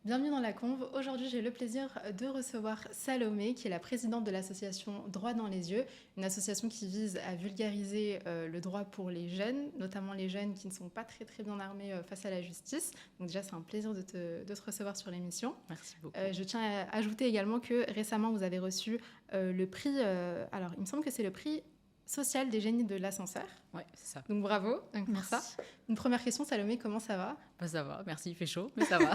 Bienvenue dans la Conve. Aujourd'hui, j'ai le plaisir de recevoir Salomé, qui est la présidente de l'association Droit dans les yeux, une association qui vise à vulgariser le droit pour les jeunes, notamment les jeunes qui ne sont pas très bien armés face à la justice. Donc déjà, c'est un plaisir de te recevoir sur l'émission. Merci beaucoup. Je tiens à ajouter également que récemment, vous avez reçu le prix, alors il me semble que c'est le prix social des génies de l'ascenseur. Ouais, c'est ça. Donc bravo pour Merci. ça. Une première question, Salomé, comment ça va? Bah, ça va, merci, il fait chaud, mais ça va.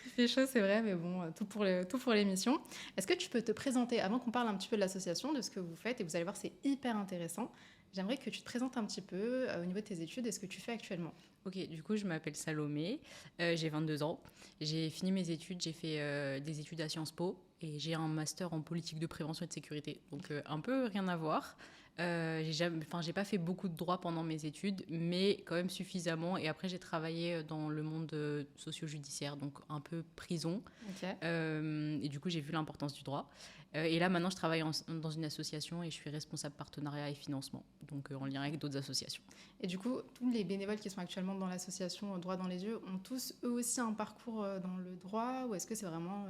Il fait chaud, c'est vrai, mais bon, tout pour l'émission. Est-ce que tu peux te présenter, avant qu'on parle un petit peu de l'association, de ce que vous faites, et vous allez voir, c'est hyper intéressant. J'aimerais que tu te présentes un petit peu au niveau de tes études et ce que tu fais actuellement. Ok, du coup, je m'appelle Salomé, j'ai 22 ans. J'ai fini mes études, j'ai fait des études à Sciences Po et j'ai un master en politique de prévention et de sécurité. Donc, un peu rien à voir. J'ai pas fait beaucoup de droit pendant mes études, mais quand même suffisamment. Et après, j'ai travaillé dans le monde socio-judiciaire, donc un peu prison. Ok. Et du coup, j'ai vu l'importance du droit. Et là, maintenant, je travaille dans une association et je suis responsable partenariat et financement, donc en lien avec d'autres associations. Et du coup, tous les bénévoles qui sont actuellement dans l'association Droit dans les yeux ont tous, eux aussi, un parcours dans le droit, ou est-ce que c'est vraiment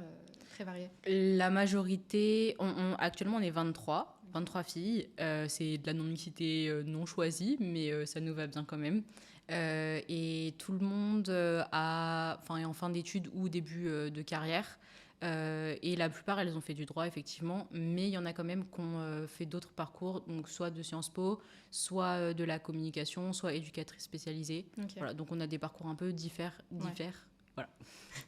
très varié? La majorité, actuellement, on est 23 filles. C'est de la non-mixité non choisie, mais ça nous va bien quand même. Et tout le monde est en fin d'études ou début de carrière. Et la plupart, elles ont fait du droit, effectivement, mais il y en a quand même qui ont fait d'autres parcours, donc soit de Sciences Po, soit de la communication, soit éducatrice spécialisée. Ok. Voilà, donc on a des parcours un peu divers. Ouais. Voilà.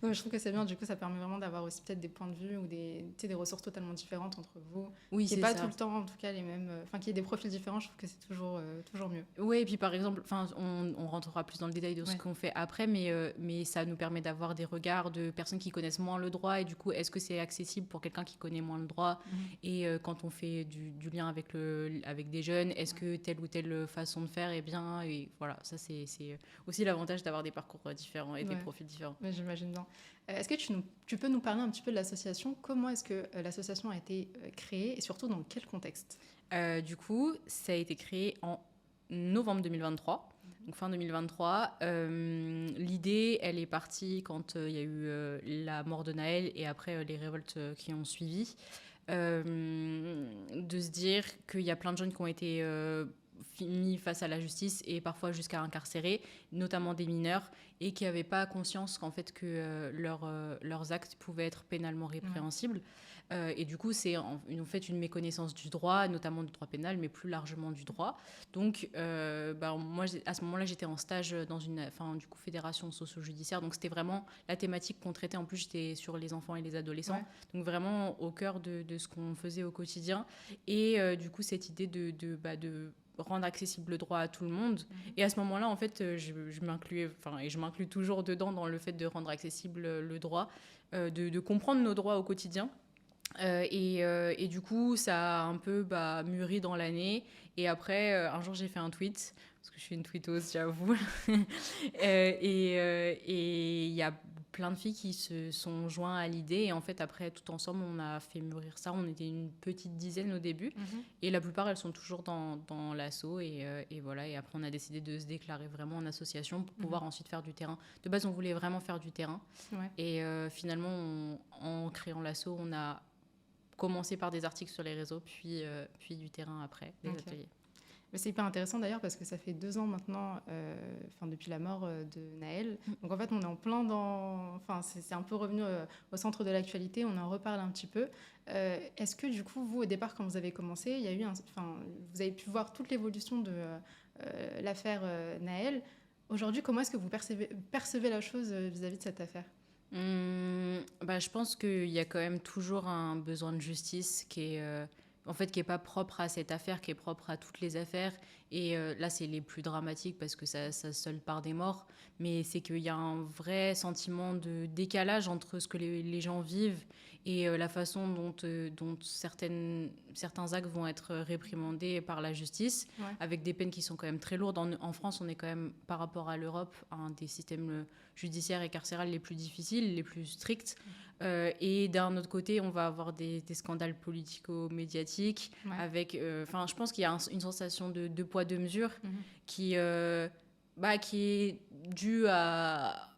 Donc, je trouve que c'est bien, du coup, ça permet vraiment d'avoir aussi peut-être des points de vue ou des ressources totalement différentes entre vous. Oui, Qui n'est c'est pas ça. tout le temps, en tout cas, les mêmes. Enfin, qu'il y ait des profils différents, je trouve que c'est toujours mieux. Oui, et puis par exemple, on rentrera plus dans le détail de ce Ouais. qu'on fait après, mais ça nous permet d'avoir des regards de personnes qui connaissent moins le droit, et du coup, est-ce que c'est accessible pour quelqu'un qui connaît moins le droit? Et quand on fait du lien avec des jeunes, est-ce que telle ou telle façon de faire est bien? Et voilà, ça c'est aussi l'avantage d'avoir des parcours différents et des Ouais. profils différents. Mais j'imagine bien. Est-ce que tu peux nous parler un petit peu de l'association? Comment est-ce que l'association a été créée et surtout dans quel contexte? Du coup, ça a été créé en novembre 2023. Donc fin 2023, l'idée, elle est partie quand il y a eu la mort de Naël et après les révoltes qui ont suivi, de se dire qu'il y a plein de jeunes qui ont été mis face à la justice et parfois jusqu'à incarcérés, notamment des mineurs, et qui n'avaient pas conscience qu'en fait que leurs actes pouvaient être pénalement répréhensibles. Et du coup, c'est en fait une méconnaissance du droit, notamment du droit pénal, mais plus largement du droit. Donc, moi, à ce moment-là, j'étais en stage dans une fédération socio-judiciaire. Donc, c'était vraiment la thématique qu'on traitait. En plus, j'étais sur les enfants et les adolescents. Ouais. Donc, vraiment au cœur de ce qu'on faisait au quotidien. Et du coup, cette idée de rendre accessible le droit à tout le monde. Et à ce moment-là, en fait, je m'incluais, et je m'inclus toujours dedans dans le fait de rendre accessible le droit, de comprendre nos droits au quotidien. Et du coup, ça a un peu mûri dans l'année. Et après, un jour, j'ai fait un tweet, parce que je suis une tweetos, j'avoue. Et il y a plein de filles qui se sont joints à l'idée. Et en fait, après, tout ensemble, on a fait mûrir ça. On était une petite dizaine au début. Et la plupart, elles sont toujours dans l'asso. Et voilà. Et après, on a décidé de se déclarer vraiment en association pour pouvoir ensuite faire du terrain. De base, on voulait vraiment faire du terrain. Ouais. Et finalement, en créant l'asso, on a commencer par des articles sur les réseaux, puis du terrain après, des ateliers. Mais c'est hyper intéressant d'ailleurs parce que ça fait 2 ans maintenant, depuis la mort de Naël. Donc en fait, on est en plein dans... Enfin, c'est un peu revenu au centre de l'actualité, on en reparle un petit peu. Est-ce que du coup, vous, au départ, quand vous avez commencé, il y a eu vous avez pu voir toute l'évolution de l'affaire Naël. Aujourd'hui, comment est-ce que vous percevez la chose vis-à-vis de cette affaire? Je pense qu'il y a quand même toujours un besoin de justice qui est pas propre à cette affaire, qui est propre à toutes les affaires. Et là, c'est les plus dramatiques parce que ça solde par des morts. Mais c'est qu'il y a un vrai sentiment de décalage entre ce que les gens vivent et la façon dont certains actes vont être réprimandés par la justice, avec des peines qui sont quand même très lourdes. En France, on est quand même, par rapport à l'Europe, un des systèmes judiciaires et carcérales les plus difficiles, les plus stricts. Et d'un autre côté, on va avoir des scandales politico-médiatiques avec... je pense qu'il y a une sensation de poids, deux mesures qui est due à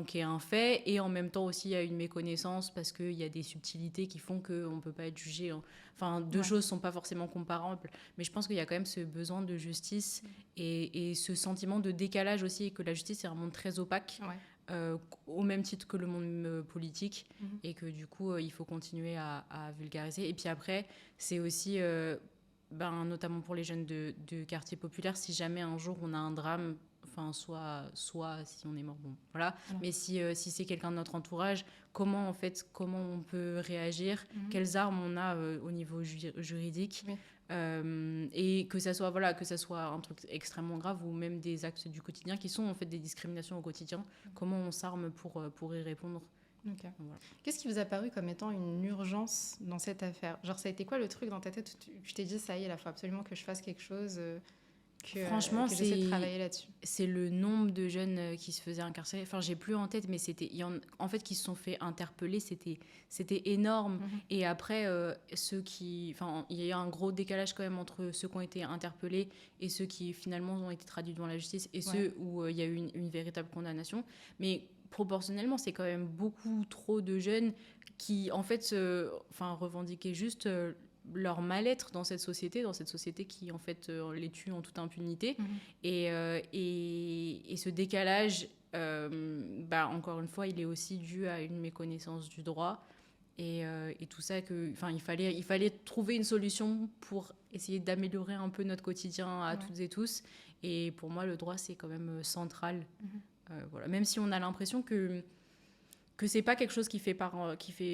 qui est un fait, et en même temps aussi il y a une méconnaissance parce qu'il y a des subtilités qui font qu'on ne peut pas être jugé. Enfin, deux choses ne sont pas forcément comparables, mais je pense qu'il y a quand même ce besoin de justice et ce sentiment de décalage aussi, que la justice est un monde très opaque, au même titre que le monde politique, et que du coup il faut continuer à vulgariser. Et puis après, c'est aussi, notamment pour les jeunes de quartiers populaires, si jamais un jour on a un drame, enfin soit si on est mort, bon voilà, mais si c'est quelqu'un de notre entourage, comment on peut réagir, quelles armes on a au niveau juridique, et que ça soit un truc extrêmement grave ou même des actes du quotidien qui sont en fait des discriminations au quotidien, comment on s'arme pour y répondre. Okay. Voilà. Qu'est-ce qui vous a paru comme étant une urgence dans cette affaire? Genre, ça a été quoi le truc dans ta tête où tu t'es dit, ça y est, il faut absolument que je fasse quelque chose, franchement, que j'essaie de travailler là-dessus? C'est le nombre de jeunes qui se faisaient incarcérer. Enfin, j'ai plus en tête, mais en fait, qui se sont fait interpeller, c'était énorme. Et après, il y a un gros décalage quand même entre ceux qui ont été interpellés et ceux qui finalement ont été traduits devant la justice et ceux où il y a eu une véritable condamnation. Mais proportionnellement, c'est quand même beaucoup trop de jeunes qui, en fait, revendiquaient juste leur mal-être dans cette société qui, en fait, les tue en toute impunité. Et ce décalage, encore une fois, il est aussi dû à une méconnaissance du droit. Et tout ça, il fallait trouver une solution pour essayer d'améliorer un peu notre quotidien à toutes et tous. Et pour moi, le droit, c'est quand même central. Voilà. Même si on a l'impression que c'est pas quelque chose qui fait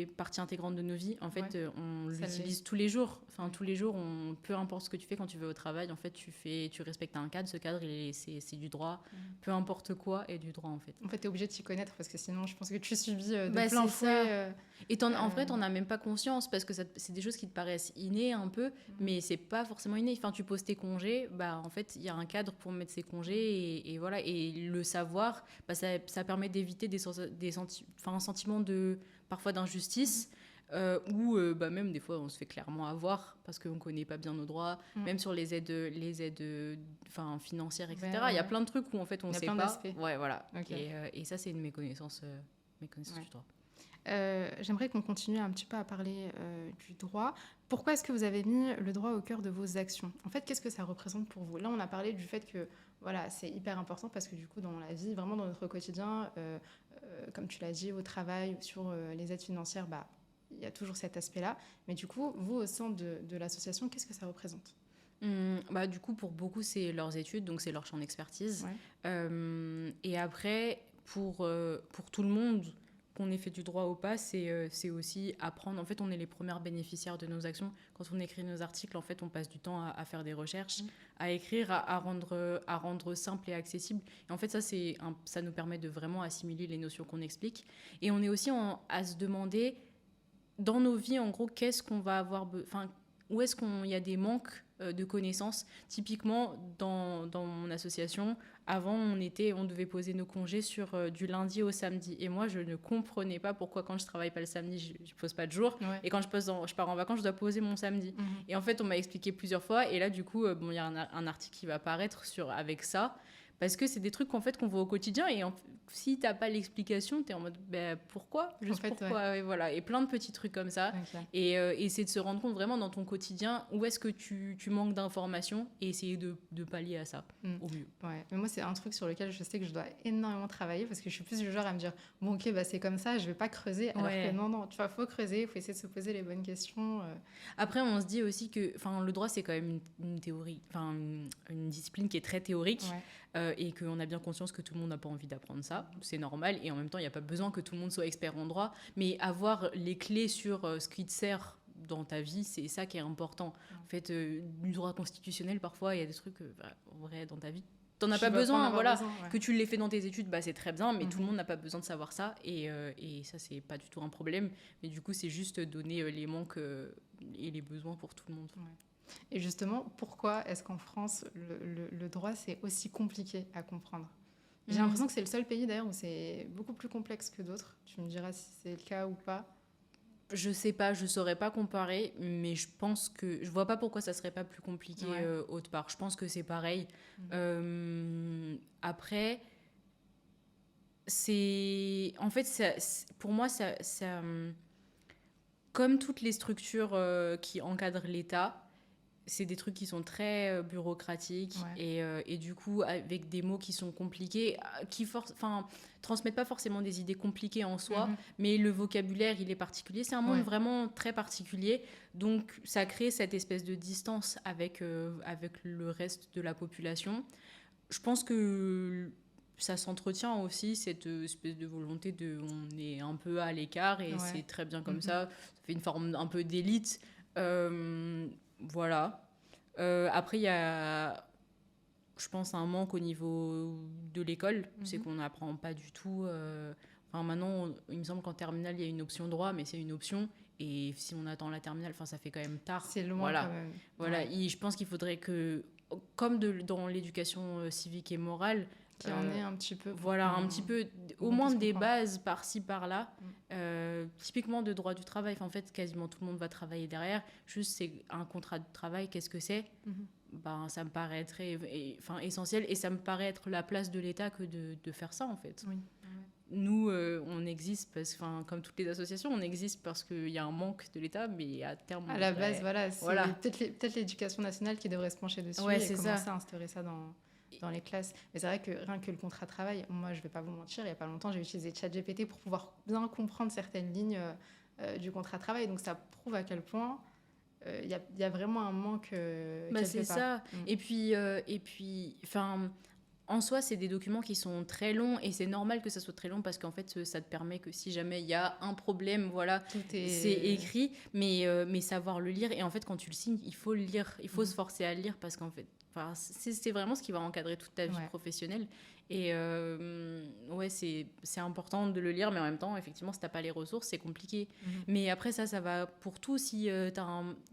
partie intégrante de nos vies. En fait, on l'utilise tous les jours. Enfin, tous les jours, peu importe ce que tu fais quand tu vas au travail, en fait, tu respectes un cadre. Ce cadre, c'est du droit. Peu importe quoi est du droit, en fait. En fait, t'es obligé de t'y connaître parce que sinon, je pense que tu subis de plein fouet. Et en vrai, t'en as même pas conscience parce que c'est des choses qui te paraissent innées un peu, mais c'est pas forcément inné. Enfin, tu poses tes congés, en fait, il y a un cadre pour mettre ses congés et voilà. Et le savoir, ça permet d'éviter un sentiment parfois d'injustice, où même des fois on se fait clairement avoir parce qu'on ne connaît pas bien nos droits, même sur les aides financières, etc. Il y a plein de trucs où en fait on ne sait pas. Voilà. Okay. Et ça, c'est une méconnaissance du droit. J'aimerais qu'on continue un petit peu à parler du droit. Pourquoi est-ce que vous avez mis le droit au cœur de vos actions? En fait, qu'est-ce que ça représente pour vous? Là, on a parlé du fait que c'est hyper important parce que du coup, dans la vie, vraiment dans notre quotidien, comme tu l'as dit, au travail, sur les aides financières, il y a toujours cet aspect-là. Mais du coup, vous, au sein de l'association, qu'est-ce que ça représente? Du coup, pour beaucoup, c'est leurs études, donc c'est leur champ d'expertise. Et après, pour tout le monde, qu'on ait fait du droit ou pas, c'est aussi apprendre. En fait, on est les premières bénéficiaires de nos actions. Quand on écrit nos articles, en fait, on passe du temps à faire des recherches, à écrire, à rendre simple et accessible. Et en fait, ça nous permet de vraiment assimiler les notions qu'on explique. Et on est aussi à se demander, dans nos vies, en gros, qu'est-ce qu'on va avoir... où est-ce qu'il y a des manques de connaissances. Typiquement, dans mon association, avant, on devait poser nos congés sur du lundi au samedi. Et moi, je ne comprenais pas pourquoi, quand je travaille pas le samedi, je pose pas de jour. Et quand je pars en vacances, je dois poser mon samedi. Et en fait, on m'a expliqué plusieurs fois. Et là, du coup, il y a un article qui va apparaître avec ça. Parce que c'est des trucs en fait, qu'on voit au quotidien. Et si t'as pas l'explication, t'es en mode pourquoi? Juste pourquoi? Et voilà. Et plein de petits trucs comme ça. Okay. Et c'est de se rendre compte vraiment dans ton quotidien où est-ce que tu manques d'informations et essayer de pallier à ça au mieux. Ouais. Mais moi, c'est un truc sur lequel je sais que je dois énormément travailler parce que je suis plus du genre à me dire bon, ok, c'est comme ça, je vais pas creuser. Alors que non, tu vois, faut creuser, faut essayer de se poser les bonnes questions. Après, on se dit aussi que le droit, c'est quand même une théorie, une discipline qui est très théorique. Et qu'on a bien conscience que tout le monde n'a pas envie d'apprendre ça, c'est normal, et en même temps il n'y a pas besoin que tout le monde soit expert en droit, mais avoir les clés sur ce qui te sert dans ta vie, c'est ça qui est important. En fait, du droit constitutionnel, parfois il y a des trucs en vrai dans ta vie t'en as pas besoin, que tu l'aies fait dans tes études, c'est très bien, mais tout le monde n'a pas besoin de savoir ça, et ça c'est pas du tout un problème, mais du coup c'est juste donner les manques et les besoins pour tout le monde. Et justement, pourquoi est-ce qu'en France, le droit, c'est aussi compliqué à comprendre? J'ai l'impression que c'est le seul pays, d'ailleurs, où c'est beaucoup plus complexe que d'autres. Tu me diras si c'est le cas ou pas. Je sais pas, je saurais pas comparer, mais je pense que... Je vois pas pourquoi ça serait pas plus compliqué autre part. Je pense que c'est pareil. Après... En fait, pour moi, comme toutes les structures qui encadrent l'État, c'est des trucs qui sont très bureaucratiques et du coup avec des mots qui sont compliqués, qui transmettent pas forcément des idées compliquées en soi, mais le vocabulaire il est particulier. C'est un monde vraiment très particulier, donc ça crée cette espèce de distance avec le reste de la population. Je pense que ça s'entretient aussi, cette espèce de volonté on est un peu à l'écart et c'est très bien comme ça fait une forme un peu d'élite. Voilà. Après, il y a, je pense, un manque au niveau de l'école. C'est qu'on n'apprend pas du tout. Maintenant, il me semble qu'en terminale, il y a une option droit, mais c'est une option. Et si on attend la terminale, ça fait quand même tard. C'est loin quand même. Voilà. Et je pense qu'il faudrait que, comme dans l'éducation civique et morale, qu'il y en ait un petit peu. Voilà, un petit peu, au moins des bases par-ci, par-là. Typiquement de droit du travail. En fait, quasiment tout le monde va travailler derrière. Juste, c'est un contrat de travail, qu'est-ce que c'est ça me paraît très essentiel. Et ça me paraît être la place de l'État que de faire ça, en fait. Oui. Nous, on existe, comme toutes les associations, on existe parce qu'il y a un manque de l'État, mais à terme... À la base, c'est peut-être l'éducation nationale qui devrait se pencher dessus et commencer à instaurer ça dans les classes. Mais c'est vrai que rien que le contrat de travail, moi, je ne vais pas vous mentir, il n'y a pas longtemps, j'ai utilisé ChatGPT pour pouvoir bien comprendre certaines lignes du contrat de travail. Donc, ça prouve à quel point il y a vraiment un manque c'est ça. Et puis, en soi, c'est des documents qui sont très longs et c'est normal que ça soit très long parce qu'en fait, ça te permet que si jamais il y a un problème, c'est écrit, mais savoir le lire. Et en fait, quand tu le signes, il faut le lire, il faut se forcer à le lire parce qu'en fait, c'est vraiment ce qui va encadrer toute ta vie professionnelle. Et c'est important de le lire, mais en même temps, effectivement, si t'as pas les ressources, c'est compliqué. Mais après, ça va pour tout. Si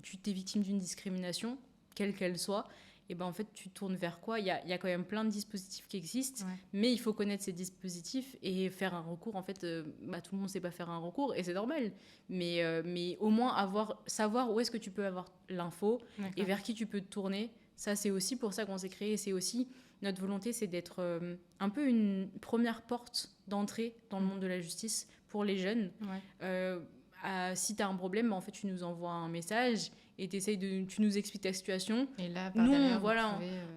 tu t'es victime d'une discrimination, quelle qu'elle soit, et en fait, tu tournes vers quoi ? Il y a quand même plein de dispositifs qui existent, mais il faut connaître ces dispositifs et faire un recours. En fait, tout le monde ne sait pas faire un recours et c'est normal. Mais au moins savoir où est-ce que tu peux avoir l'info et vers qui tu peux te tourner. Ça, c'est aussi pour ça qu'on s'est créé. C'est aussi notre volonté, c'est d'être un peu une première porte d'entrée dans le monde de la justice pour les jeunes. Si tu as un problème, en fait, tu nous envoies un message et tu nous expliques ta situation. Et là, nous,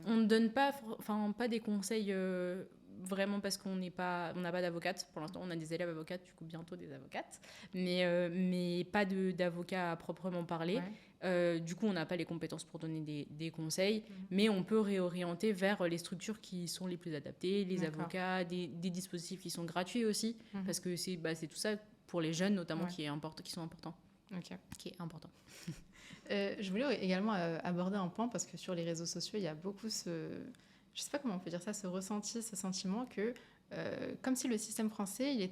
on ne donne pas des conseils vraiment parce qu'on n'a pas d'avocate. Pour l'instant, on a des élèves avocates, du coup bientôt des avocates, mais pas d'avocat à proprement parler. Du coup, on n'a pas les compétences pour donner des conseils, mais on peut réorienter vers les structures qui sont les plus adaptées, les avocats, des dispositifs qui sont gratuits aussi, parce que c'est tout ça pour les jeunes notamment qui sont importants. Qui est important. Je voulais également aborder un point parce que sur les réseaux sociaux, il y a beaucoup je sais pas comment on peut dire ça, ce ressenti, ce sentiment que comme si le système français, il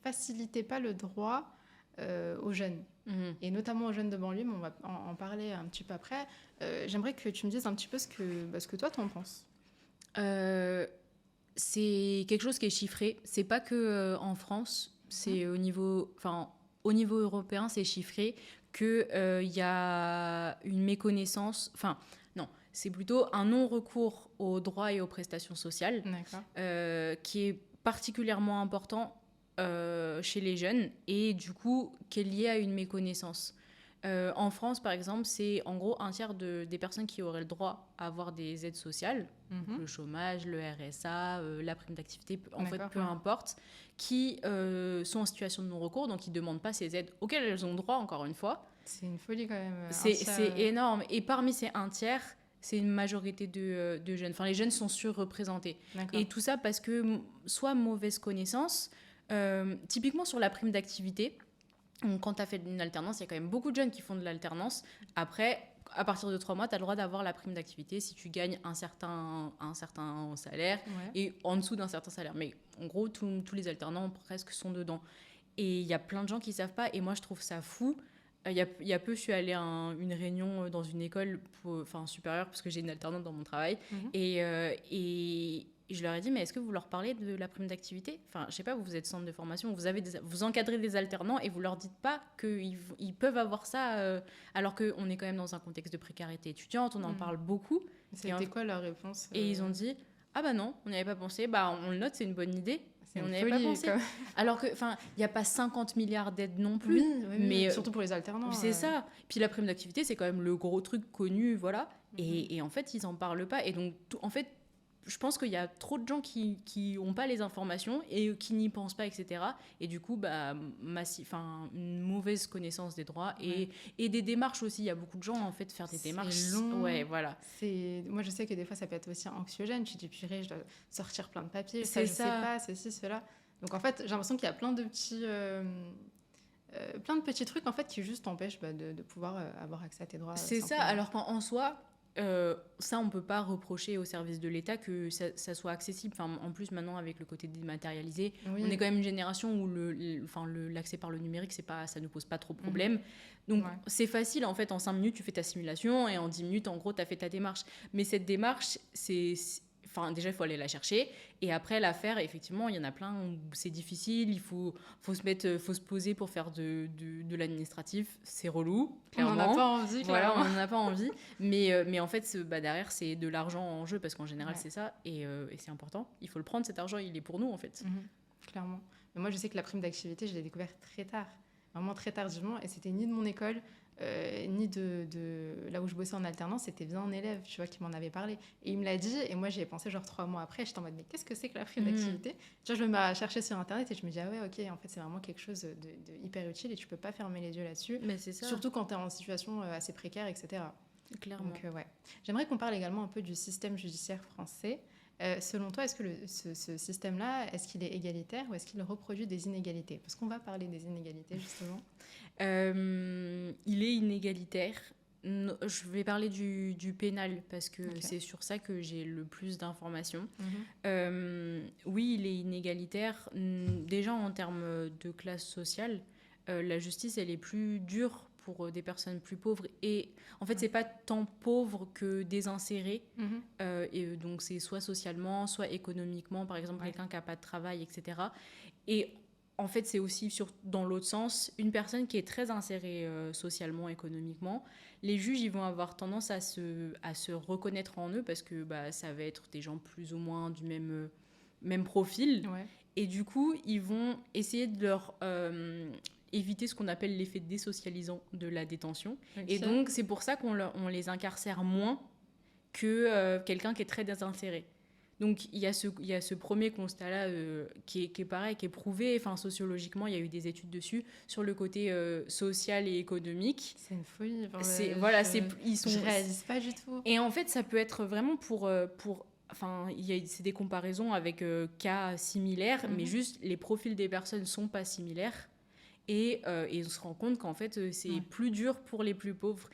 facilitait pas le droit aux jeunes. Et notamment aux jeunes de banlieue, mais on va en parler un petit peu après. J'aimerais que tu me dises un petit peu ce que toi, tu en penses. C'est quelque chose qui est chiffré. C'est pas que en France, c'est au niveau européen, c'est chiffré qu'il y a une méconnaissance... non, c'est plutôt un non-recours aux droits et aux prestations sociales qui est particulièrement important chez les jeunes et du coup qui est lié à une méconnaissance. En France, par exemple, c'est en gros un tiers des personnes qui auraient le droit à avoir des aides sociales, donc le chômage, le RSA, la prime d'activité, peu importe, qui sont en situation de non-recours, donc qui ne demandent pas ces aides auxquelles elles ont droit, encore une fois. C'est une folie quand même. C'est énorme. Et parmi ces un tiers, c'est une majorité de jeunes. Les jeunes sont surreprésentés. Et tout ça parce que soit mauvaise connaissance, typiquement sur la prime d'activité, quand tu as fait une alternance, il y a quand même beaucoup de jeunes qui font de l'alternance. Après, à partir de 3 mois, tu as le droit d'avoir la prime d'activité si tu gagnes un certain salaire et en dessous d'un certain salaire. Mais en gros, tous les alternants presque sont dedans. Et il y a plein de gens qui ne savent pas. Et moi, je trouve ça fou. Il y a peu, je suis allée à une réunion dans une école supérieure parce que j'ai une alternante dans mon travail. Et je leur ai dit, mais est-ce que vous leur parlez de la prime d'activité ? Je sais pas, vous êtes centre de formation, vous encadrez des alternants et vous leur dites pas qu'ils peuvent avoir ça alors qu'on est quand même dans un contexte de précarité étudiante, on en parle beaucoup. C'était quoi leur réponse Et ils ont dit, ah bah non, on n'y avait pas pensé, on le note, c'est une bonne idée. C'est on une n'y avait pas folie, pensé. quoi. Alors que, enfin, il n'y a pas 50 milliards d'aides non plus. Mais surtout pour les alternants. c'est ça. Puis la prime d'activité, c'est quand même le gros truc connu, voilà. Et en fait, ils en parlent pas. Et donc, en fait, je pense qu'il y a trop de gens qui ont pas les informations et qui n'y pensent pas, etc. Et du coup, bah, une mauvaise connaissance des droits et des démarches aussi. Il y a beaucoup de gens, en fait, faire des démarches. C'est long. Ouais, voilà. Moi, je sais que des fois, ça peut être aussi anxiogène. Tu te dis, purée, je dois sortir plein de papiers. C'est Je sais pas, ceci, cela. Donc, en fait, j'ai l'impression qu'il y a plein de petits trucs, en fait, qui juste t'empêchent de pouvoir avoir accès à tes droits. C'est ça, alors qu'en soi, ça, on peut pas reprocher au service de l'État que ça soit accessible. Enfin, en plus, maintenant, avec le côté dématérialisé, Oui. on est quand même une génération où l'accès par le numérique, ça ne pose pas trop de problème. Donc, c'est facile, en fait, en 5 minutes, tu fais ta simulation et en 10 minutes, en gros, tu as fait ta démarche. Mais cette démarche, déjà, il faut aller la chercher. Et après, la faire, effectivement, il y en a plein où c'est difficile. Il faut se poser pour faire de l'administratif. C'est relou, clairement. On n'en a pas envie, voilà, on n'en a pas envie. Mais en fait, derrière, c'est de l'argent en jeu parce qu'en général, c'est ça. Et c'est important. Il faut le prendre, cet argent, il est pour nous, en fait. Clairement. Mais moi, je sais que la prime d'activité, je l'ai découvert très tard. Vraiment très tardivement. Et c'était ni de mon école, ni de là où je bossais en alternance, c'était bien un élève, tu vois, qui m'en avait parlé. Et il me l'a dit, et moi j'y ai pensé genre 3 mois après, j'étais en mode, mais qu'est-ce que c'est que la prime d'activité? Tu vois, je me mets à chercher sur Internet et je me dis, ah ouais, ok, en fait c'est vraiment quelque chose de hyper utile et tu peux pas fermer les yeux là-dessus. Mais c'est ça. Surtout quand tu es en situation assez précaire, etc. Clairement. Donc ouais. J'aimerais qu'on parle également un peu du système judiciaire français. Selon toi, est-ce que ce système-là, est-ce qu'il est égalitaire ou est-ce qu'il reproduit des inégalités? Parce qu'on va parler des inégalités, justement. Il est inégalitaire. Je vais parler du pénal parce que c'est sur ça que j'ai le plus d'informations. Oui, il est inégalitaire. Déjà en termes de classe sociale, la justice, elle est plus dure pour des personnes plus pauvres. Et en fait, c'est pas tant pauvre que désinséré. Et donc, c'est soit socialement, soit économiquement. Par exemple, quelqu'un qui n'a pas de travail, etc. Et en fait, c'est aussi dans l'autre sens, une personne qui est très insérée socialement, économiquement, les juges, ils vont avoir tendance à se reconnaître en eux parce que ça va être des gens plus ou moins du même profil. Et du coup, ils vont essayer de leur éviter ce qu'on appelle l'effet désocialisant de la détention. Et donc, c'est pour ça qu'on les incarcère moins que quelqu'un qui est très désinséré. Donc, il y a ce premier constat-là qui est pareil, qui est prouvé. Enfin, sociologiquement, il y a eu des études dessus sur le côté social et économique. C'est une folie. Je réalise pas du tout. Et en fait, ça peut être vraiment c'est des comparaisons avec cas similaires, mais juste les profils des personnes sont pas similaires. Et on se rend compte qu'en fait, c'est plus dur pour les plus pauvres.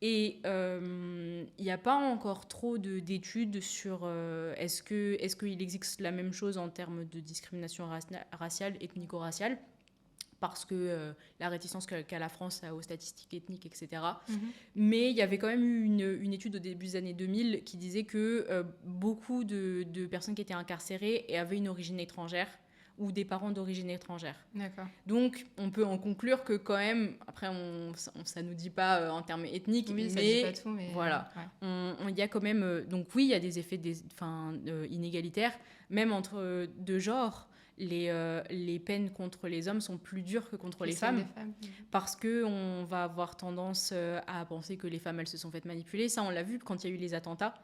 Et il n'y a pas encore trop d'études sur est-ce qu'il existe la même chose en termes de discrimination raciale, ethnico-raciale, parce que la réticence qu'a la France aux statistiques ethniques, etc. Mais il y avait quand même eu une étude au début des années 2000 qui disait que beaucoup de personnes qui étaient incarcérées avaient une origine étrangère ou des parents d'origine étrangère. D'accord. Donc, on peut en conclure que quand même, après, ça ne nous dit pas en termes ethniques, oui, mais ça dit pas tout, mais voilà, il y a quand même... donc oui, il y a des effets inégalitaires, même entre deux genres. Les peines contre les hommes sont plus dures que contre les femmes. Parce qu'on va avoir tendance à penser que les femmes, elles se sont faites manipuler. Ça, on l'a vu quand il y a eu les attentats.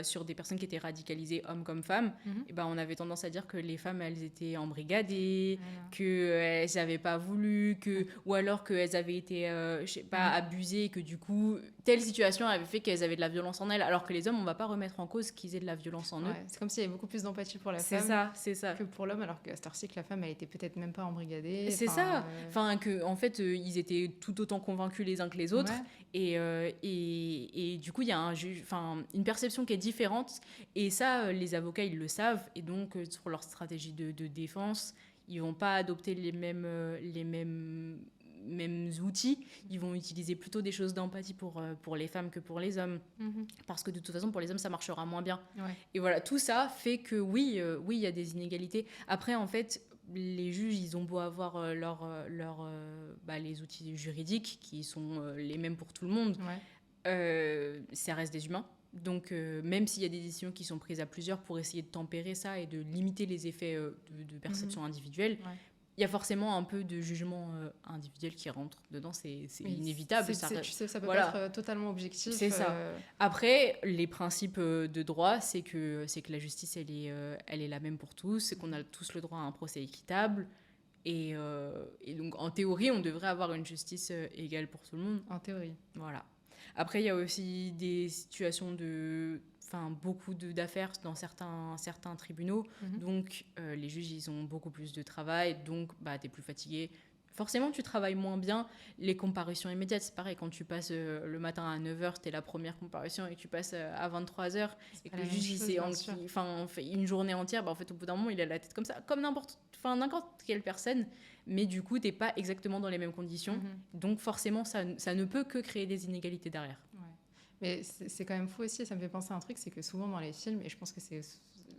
Sur des personnes qui étaient radicalisées, hommes comme femmes, et on avait tendance à dire que les femmes, elles étaient embrigadées, qu'elles n'avaient pas voulu, ou alors qu'elles avaient été, abusées, et que du coup, telle situation avait fait qu'elles avaient de la violence en elles, alors que les hommes, on ne va pas remettre en cause qu'ils aient de la violence en eux. C'est comme s'il y avait beaucoup plus d'empathie pour la femme que pour l'homme, alors qu'à cette heure-ci, que la femme, elle était peut-être même pas embrigadée. C'est ça. En fait, ils étaient tout autant convaincus les uns que les autres. Et du coup, il y a une perception qui est différente. Et ça, les avocats, ils le savent. Et donc, sur leur stratégie de défense, ils vont pas adopter les mêmes outils. Ils vont utiliser plutôt des choses d'empathie pour les femmes que pour les hommes. Parce que de toute façon, pour les hommes, ça marchera moins bien. Et voilà, tout ça fait que oui, il y a des inégalités. Après, en fait, les juges, ils ont beau avoir les outils juridiques qui sont les mêmes pour tout le monde. Ça reste des humains. Donc, même s'il y a des décisions qui sont prises à plusieurs pour essayer de tempérer ça et de limiter les effets de perception individuelle, Ouais. il y a forcément un peu de jugement individuel qui rentre dedans, c'est Oui, inévitable. tu sais, ça peut Voilà. pas être totalement objectif. C'est ça. Après, les principes de droit, c'est que la justice, elle est la même pour tous, c'est qu'on a tous le droit à un procès équitable. Et donc, en théorie, on devrait avoir une justice égale pour tout le monde. En théorie. Voilà. Après, il y a aussi des situations beaucoup d'affaires dans certains tribunaux. Donc, les juges, ils ont beaucoup plus de travail. Donc, t'es plus fatigué. Forcément, tu travailles moins bien. Les comparutions immédiates, c'est pareil. Quand tu passes le matin à 9h, c'était la première comparution, et que tu passes à 23h, et que le juge, fait une journée entière, en fait, au bout d'un moment, il a la tête comme ça, comme n'importe quelle personne. Mais du coup, t'es pas exactement dans les mêmes conditions. Donc, forcément, ça ne peut que créer des inégalités derrière. Ouais. Mais c'est quand même fou aussi, ça me fait penser à un truc, c'est que souvent dans les films, et je pense que c'est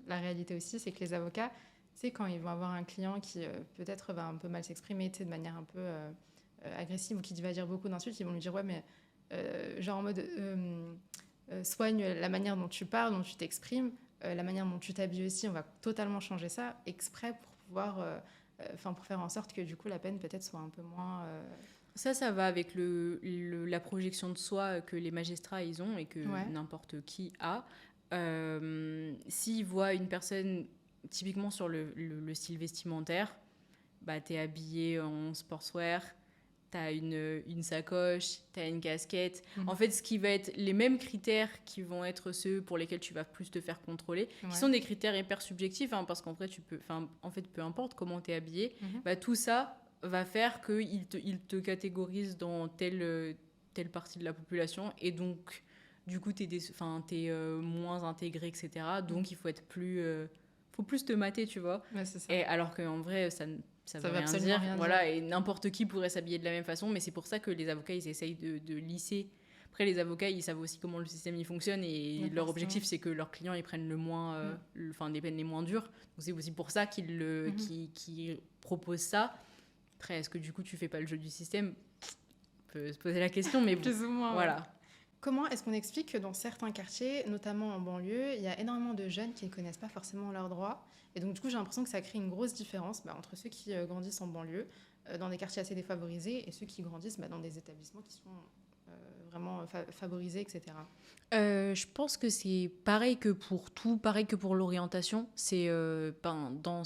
la réalité aussi, c'est que les avocats, tu sais, quand ils vont avoir un client qui peut-être va un peu mal s'exprimer, tu sais, de manière un peu agressive, ou qui va dire beaucoup d'insultes, ils vont lui dire, ouais, mais genre en mode, soigne la manière dont tu parles, dont tu t'exprimes, la manière dont tu t'habilles aussi, on va totalement changer ça, exprès pour pouvoir, pour faire en sorte que du coup la peine peut-être soit un peu moins... Ça va avec la projection de soi que les magistrats ils ont et que n'importe qui a. S'ils voient une personne typiquement sur le style vestimentaire, t'es habillé en sportswear, t'as une sacoche, t'as une casquette. En fait, ce qui va être les mêmes critères qui vont être ceux pour lesquels tu vas plus te faire contrôler, qui sont des critères hyper subjectifs, parce qu'en vrai, peu importe comment t'es habillé, tout ça va faire qu'il te catégorise dans telle partie de la population, et donc du coup t'es moins intégré, etc. Donc il faut être faut plus te mater, tu vois. Ouais, c'est ça. Et alors qu'en vrai ça veut rien dire. Voilà, et n'importe qui pourrait s'habiller de la même façon, mais c'est pour ça que les avocats ils essayent de lisser. Après, les avocats ils savent aussi comment le système il fonctionne, et leur objectif c'est que leurs clients ils prennent des peines les moins dures. Donc c'est aussi pour ça qu'ils proposent ça. Après, est-ce que du coup tu fais pas le jeu du système? On peut se poser la question, mais plus ou moins. voilà. Ouais. Comment est-ce qu'on explique que dans certains quartiers, notamment en banlieue, il y a énormément de jeunes qui ne connaissent pas forcément leurs droits, et donc du coup j'ai l'impression que ça crée une grosse différence entre ceux qui grandissent en banlieue, dans des quartiers assez défavorisés, et ceux qui grandissent dans des établissements qui sont vraiment favorisés, etc. Je pense que c'est pareil que pour tout, pareil que pour l'orientation. C'est dans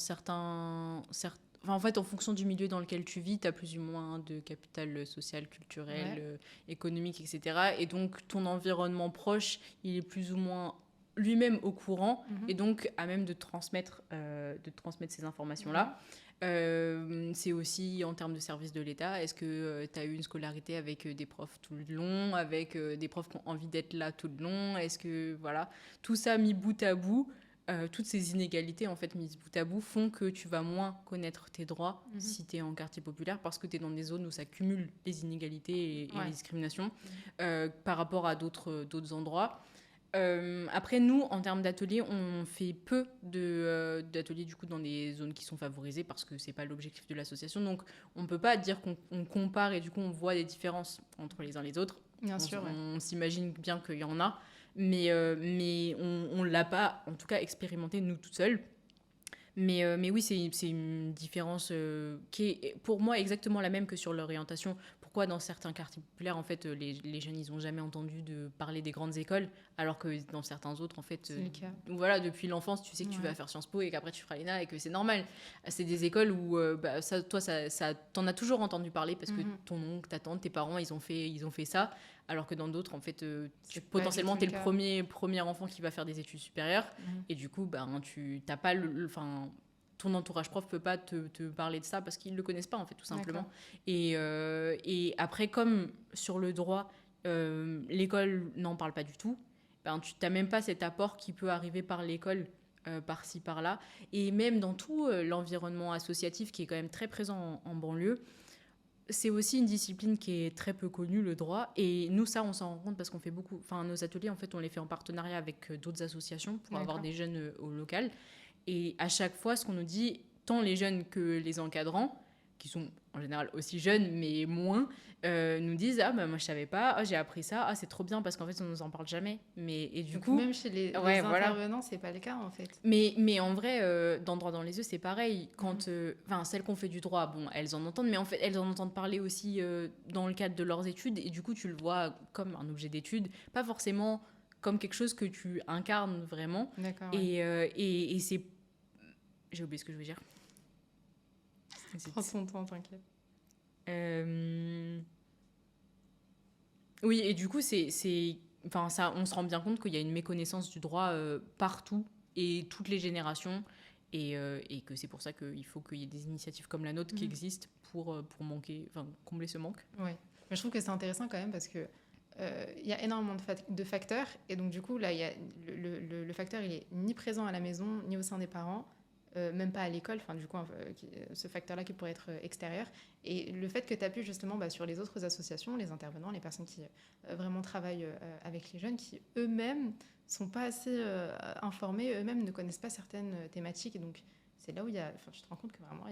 en fait, en fonction du milieu dans lequel tu vis, tu as plus ou moins de capital social, culturel, économique, etc. Et donc, ton environnement proche, il est plus ou moins lui-même au courant, et donc à même de transmettre ces informations-là. C'est aussi en termes de services de l'État. Est-ce que tu as eu une scolarité avec des profs tout le long, avec des profs qui ont envie d'être là tout le long? Est-ce que, voilà, tout ça mis bout à bout, toutes ces inégalités en fait mises bout à bout font que tu vas moins connaître tes droits si tu es en quartier populaire, parce que tu es dans des zones où ça cumule les inégalités et les discriminations par rapport à d'autres endroits. Après, nous, en termes d'ateliers, on fait peu d'ateliers du coup dans des zones qui sont favorisées, parce que c'est pas l'objectif de l'association. Donc, on peut pas dire qu'on compare et du coup on voit des différences entre les uns et les autres. Bien sûr. On s'imagine bien qu'il y en a, mais on l'a pas, en tout cas, expérimenté nous toutes seules. Mais oui, c'est une différence qui est pour moi exactement la même que sur l'orientation. Pourquoi dans certains quartiers populaires, en fait, les jeunes, ils n'ont jamais entendu de parler des grandes écoles, alors que dans certains autres, en fait, voilà, depuis l'enfance, tu sais que tu vas faire Sciences Po et qu'après tu feras l'ENA et que c'est normal. C'est des écoles où, t'en as toujours entendu parler parce que ton oncle, ta tante, tes parents, ils ont fait ça, alors que dans d'autres, en fait, potentiellement, t'es le premier enfant qui va faire des études supérieures, et du coup, tu t'as pas ton entourage prof peut pas te parler de ça parce qu'ils le connaissent pas, en fait, tout simplement. Et après, comme sur le droit, l'école n'en parle pas du tout, tu n'as même pas cet apport qui peut arriver par l'école, par-ci, par-là. Et même dans tout l'environnement associatif qui est quand même très présent en banlieue, c'est aussi une discipline qui est très peu connue, le droit. Et nous, ça, on s'en rend compte parce qu'on fait beaucoup... Enfin, nos ateliers, en fait, on les fait en partenariat avec d'autres associations pour avoir des jeunes au local. Et à chaque fois, ce qu'on nous dit, tant les jeunes que les encadrants, qui sont en général aussi jeunes, mais moins, nous disent « Ah, bah, moi, je savais pas. Ah, j'ai appris ça. Ah, c'est trop bien parce qu'en fait, on nous en parle jamais. » Et du Donc, coup, même chez les ouais, voilà. intervenants, c'est pas le cas, en fait. Mais en vrai, dans Droit dans les yeux, c'est pareil. Quand, celles qu'on fait du droit, bon, elles en entendent, mais en fait, elles en entendent parler aussi dans le cadre de leurs études. Et du coup, tu le vois comme un objet d'étude, pas forcément comme quelque chose que tu incarnes vraiment. D'accord, ouais. Et c'est... J'ai oublié ce que je veux dire. Prends ton temps, t'inquiète. Oui, et du coup, enfin, ça, on se rend bien compte qu'il y a une méconnaissance du droit partout et toutes les générations, et que c'est pour ça qu'il faut qu'il y ait des initiatives comme la nôtre qui existent pour combler ce manque. Oui, mais je trouve que c'est intéressant quand même parce que il y a énormément de facteurs, et donc du coup là, il y a le facteur, il est ni présent à la maison ni au sein des parents. Même pas à l'école, enfin du coup ce facteur-là qui pourrait être extérieur, et le fait que tu appuies justement sur les autres associations, les intervenants, les personnes qui vraiment travaillent avec les jeunes, qui eux-mêmes sont pas assez informés, eux-mêmes ne connaissent pas certaines thématiques, et donc c'est là où tu te rends compte que vraiment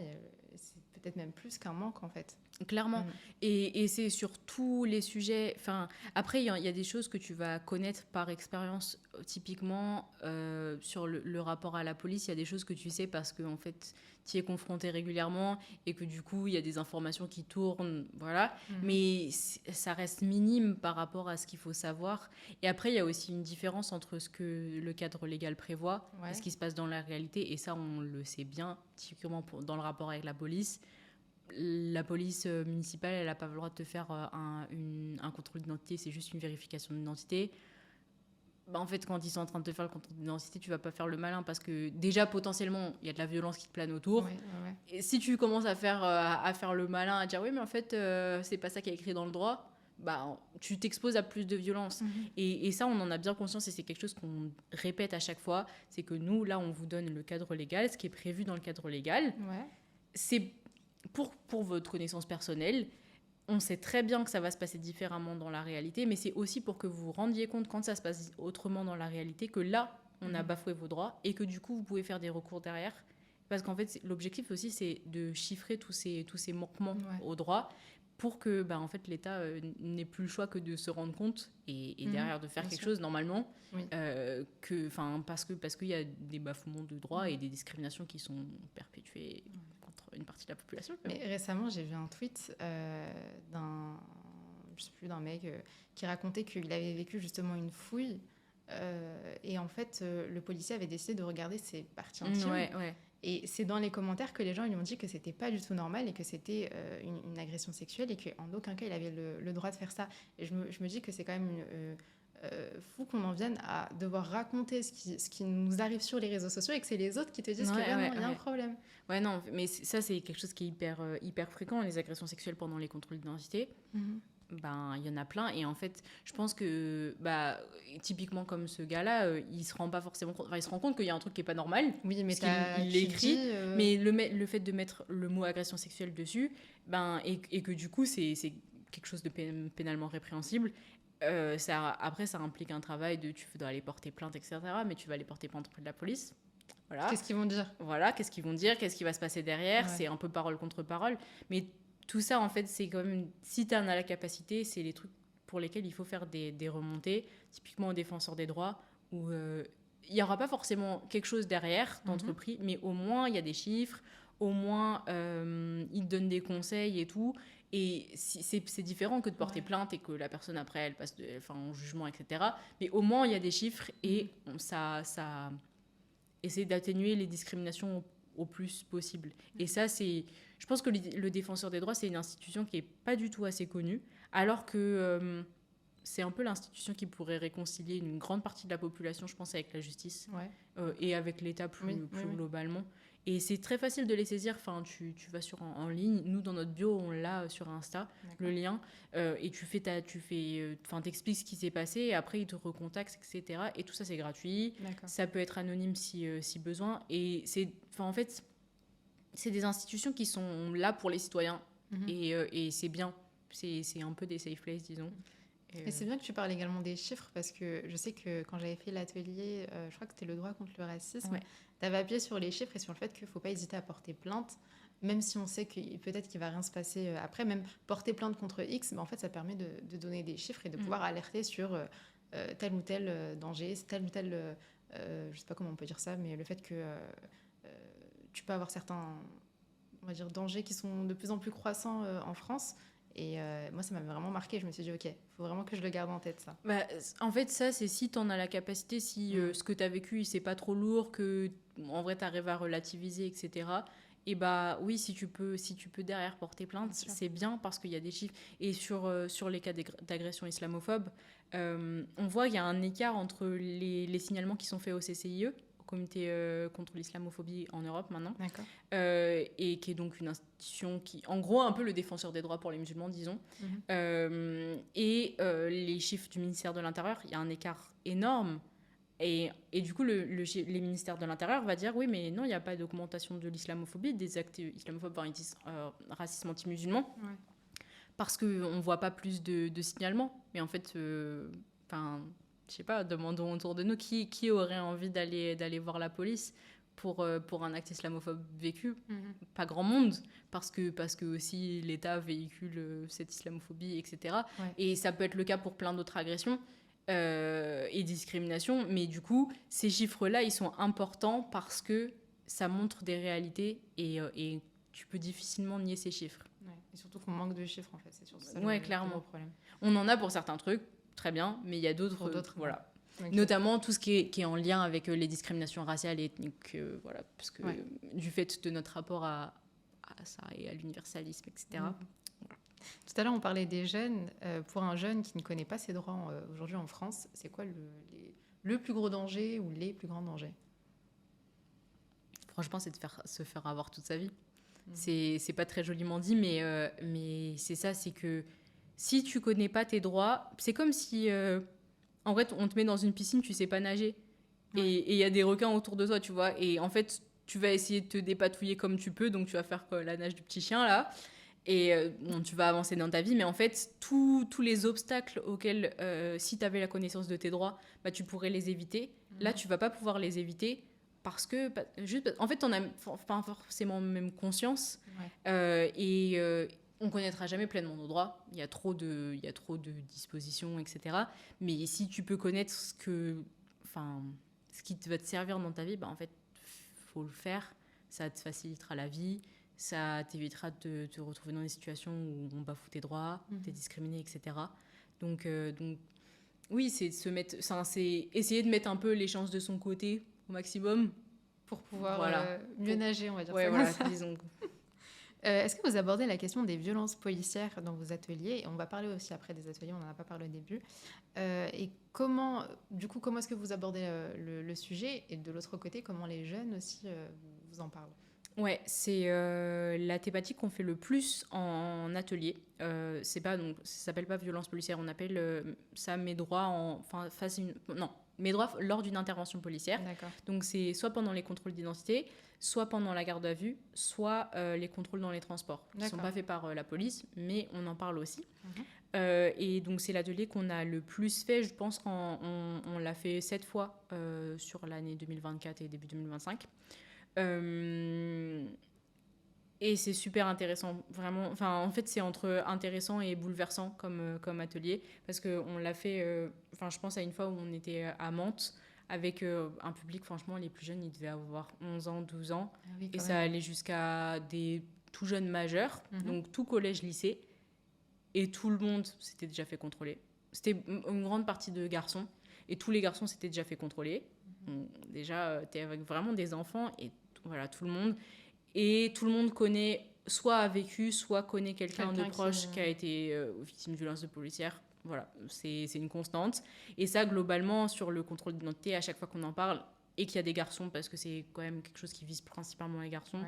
c'est peut-être même plus qu'un manque en fait. Clairement. Et c'est sur tous les sujets. Enfin, après, il y a des choses que tu vas connaître par expérience. Typiquement, sur le rapport à la police, il y a des choses que tu sais parce que en fait, tu y es confronté régulièrement et que du coup, il y a des informations qui tournent. Voilà. Mais ça reste minime par rapport à ce qu'il faut savoir. Et après, il y a aussi une différence entre ce que le cadre légal prévoit et ce qui se passe dans la réalité. Et ça, on le sait bien, typiquement dans le rapport avec la police. La police municipale, elle n'a pas le droit de te faire un contrôle d'identité, c'est juste une vérification d'identité. En fait, quand ils sont en train de te faire le contrôle d'identité, tu vas pas faire le malin parce que déjà, potentiellement, il y a de la violence qui te plane autour. Ouais. Et si tu commences à faire le malin, à dire oui, mais en fait, c'est pas ça qui est écrit dans le droit, tu t'exposes à plus de violence. Et ça, on en a bien conscience et c'est quelque chose qu'on répète à chaque fois. C'est que nous, là, on vous donne le cadre légal, ce qui est prévu dans le cadre légal. C'est pour votre connaissance personnelle. On sait très bien que ça va se passer différemment dans la réalité, mais c'est aussi pour que vous vous rendiez compte quand ça se passe autrement dans la réalité, que là, on a bafoué vos droits et que du coup, vous pouvez faire des recours derrière. Parce qu'en fait, l'objectif aussi, c'est de chiffrer tous ces manquements aux droits pour que en fait, l'État n'ait plus le choix que de se rendre compte et derrière de faire quelque chose normalement. Parce qu'il y a des bafouements de droits et des discriminations qui sont perpétuées contre une partie de la population. Mais récemment, j'ai vu un tweet d'un mec qui racontait qu'il avait vécu justement une fouille et en fait, le policier avait décidé de regarder ses parties intimes. Et c'est dans les commentaires que les gens lui ont dit que c'était pas du tout normal et que c'était une agression sexuelle et qu'en aucun cas il avait le droit de faire ça. Et je me dis que c'est quand même fou qu'on en vienne à devoir raconter ce qui nous arrive sur les réseaux sociaux et que c'est les autres qui te disent qu'il y a un problème. Ouais, non, mais ça, c'est quelque chose qui est hyper fréquent, les agressions sexuelles pendant les contrôles d'identité. Il y en a plein. Et en fait, je pense que, typiquement comme ce gars-là, il se rend pas forcément compte. Enfin, il se rend compte qu'il y a un truc qui est pas normal. Oui, mais il l'écrit. Mais le fait de mettre le mot agression sexuelle dessus, et que du coup, c'est quelque chose de pénalement répréhensible. Après, ça implique un travail tu dois aller porter plainte, etc. Mais tu vas aller porter plainte auprès de la police. Voilà. Qu'est-ce qu'ils vont dire ? Voilà, qu'est-ce qu'ils vont dire ? Qu'est-ce qui va se passer derrière ? C'est un peu parole contre parole. Mais tout ça, en fait, c'est quand même... Si tu en as la capacité, c'est les trucs pour lesquels il faut faire des remontées, typiquement aux défenseurs des droits, où il n'y aura pas forcément quelque chose derrière d'entrepris, mais au moins, il y a des chiffres, au moins, ils te donnent des conseils et tout. Et c'est différent que de porter plainte et que la personne, après, elle passe en jugement, etc. Mais au moins, il y a des chiffres et ça essaie d'atténuer les discriminations au plus possible. Et ça, je pense que le défenseur des droits, c'est une institution qui n'est pas du tout assez connue, alors que c'est un peu l'institution qui pourrait réconcilier une grande partie de la population, je pense, avec la justice et avec l'État plus globalement. Et c'est très facile de les saisir. Enfin, tu vas en ligne. Nous, dans notre bio, on l'a sur Insta, le lien. Et t'expliques ce qui s'est passé. Et après, ils te recontactent, etc. Et tout ça, c'est gratuit. Ça peut être anonyme si besoin. Et en fait, c'est des institutions qui sont là pour les citoyens. Et c'est bien. C'est un peu des safe places, disons. Et c'est bien que tu parles également des chiffres parce que je sais que quand j'avais fait l'atelier, je crois que c'était le droit contre le racisme, tu avais appuyé sur les chiffres et sur le fait qu'il ne faut pas hésiter à porter plainte même si on sait que peut-être qu'il va rien se passer après, même porter plainte contre X, en fait, ça permet de donner des chiffres et de pouvoir alerter sur tel ou tel danger, tel ou tel, je sais pas comment on peut dire ça, mais le fait que tu peux avoir certains, on va dire, dangers qui sont de plus en plus croissants en France. Et moi, ça m'avait vraiment marqué. Je me suis dit, OK, il faut vraiment que je le garde en tête, ça. Bah, en fait, ça, c'est si tu en as la capacité, si ce que tu as vécu, c'est pas trop lourd, que en vrai, tu arrives à relativiser, etc. Et bah oui, si tu peux derrière porter plainte, c'est bien parce qu'il y a des chiffres. Et sur les cas d'agression islamophobe, on voit qu'il y a un écart entre les signalements qui sont faits au CCIE, au Comité contre l'islamophobie en Europe maintenant, et qui est donc une institution qui, en gros, un peu le défenseur des droits pour les musulmans, disons, et les chiffres du ministère de l'Intérieur, il y a un écart énorme. Et du coup, les ministères de l'Intérieur va dire oui, mais non, il n'y a pas d'augmentation de l'islamophobie, des actes islamophobes, enfin, ils disent racisme anti-musulman, parce qu'on ne voit pas plus de signalements. Mais en fait, enfin, je sais pas, demandons autour de nous qui aurait envie d'aller voir la police pour un acte islamophobe vécu. Pas grand monde, parce que aussi l'État véhicule cette islamophobie, etc. Et ça peut être le cas pour plein d'autres agressions. Et discrimination, mais du coup, ces chiffres-là, ils sont importants parce que ça montre des réalités et tu peux difficilement nier ces chiffres. Et surtout qu'on manque de chiffres, en fait, c'est surtout ça clairement. le problème. On en a pour certains trucs, très bien, mais il y a d'autres voilà. Okay. Notamment tout ce qui est en lien avec les discriminations raciales et ethniques, voilà, parce que du fait de notre rapport à ça et à l'universalisme, etc. Tout à l'heure, on parlait des jeunes. Pour un jeune qui ne connaît pas ses droits aujourd'hui en France, c'est quoi le plus gros danger ou les plus grands dangers ? Franchement, c'est de se faire avoir toute sa vie. C'est pas très joliment dit, mais c'est ça, c'est que si tu connais pas tes droits, c'est comme si, en fait, on te met dans une piscine, tu sais pas nager. Et il y a des requins autour de toi, tu vois. Et en fait, tu vas essayer de te dépatouiller comme tu peux, donc tu vas faire la nage du petit chien, là. Et tu vas avancer dans ta vie, mais en fait, tous les obstacles auxquels, si tu avais la connaissance de tes droits, bah, tu pourrais les éviter. Là, tu vas pas pouvoir les éviter parce que, en fait, t'en as pas forcément même conscience. On connaîtra jamais pleinement nos droits. Il y a trop de dispositions, etc. Mais si tu peux connaître ce qui va te servir dans ta vie, bah, en fait, faut le faire. Ça te facilitera la vie. Ça t'évitera de te retrouver dans des situations où on bafoue tes droits, t'es discriminé, etc. Donc oui, c'est c'est essayer de mettre un peu les chances de son côté au maximum. Pour pouvoir mieux nager, on va dire ça. Voilà, disons. Est-ce que vous abordez la question des violences policières dans vos ateliers ? Et on va parler aussi après des ateliers, on n'en a pas parlé au début. Et comment est-ce que vous abordez le sujet ? Et de l'autre côté, comment les jeunes aussi vous en parlent ? Ouais, c'est la thématique qu'on fait le plus en atelier. Ça s'appelle pas violence policière, on appelle ça mes droits mes droits lors d'une intervention policière. D'accord. Donc c'est soit pendant les contrôles d'identité, soit pendant la garde à vue, soit les contrôles dans les transports. Qui ne sont pas faits par la police, mais on en parle aussi. Et donc c'est l'atelier qu'on a le plus fait, je pense qu'on l'a fait 7 fois sur l'année 2024 et début 2025. Et c'est super intéressant, vraiment. Enfin, en fait, c'est entre intéressant et bouleversant comme atelier, parce qu'on l'a fait. Je pense à une fois où on était à Mantes avec un public, franchement, les plus jeunes, ils devaient avoir 11 ans, 12 ans, et ça allait jusqu'à des tout jeunes majeurs, donc tout collège-lycée, et tout le monde s'était déjà fait contrôler. C'était une grande partie de garçons, et tous les garçons s'étaient déjà fait contrôler. Donc, déjà, t'es avec vraiment des enfants, et voilà, tout le monde. Et tout le monde connaît, soit a vécu, soit connaît quelqu'un de proche qui a été victime de violences policières. Voilà, c'est une constante. Et ça, globalement, sur le contrôle d'identité, à chaque fois qu'on en parle, et qu'il y a des garçons, parce que c'est quand même quelque chose qui vise principalement les garçons,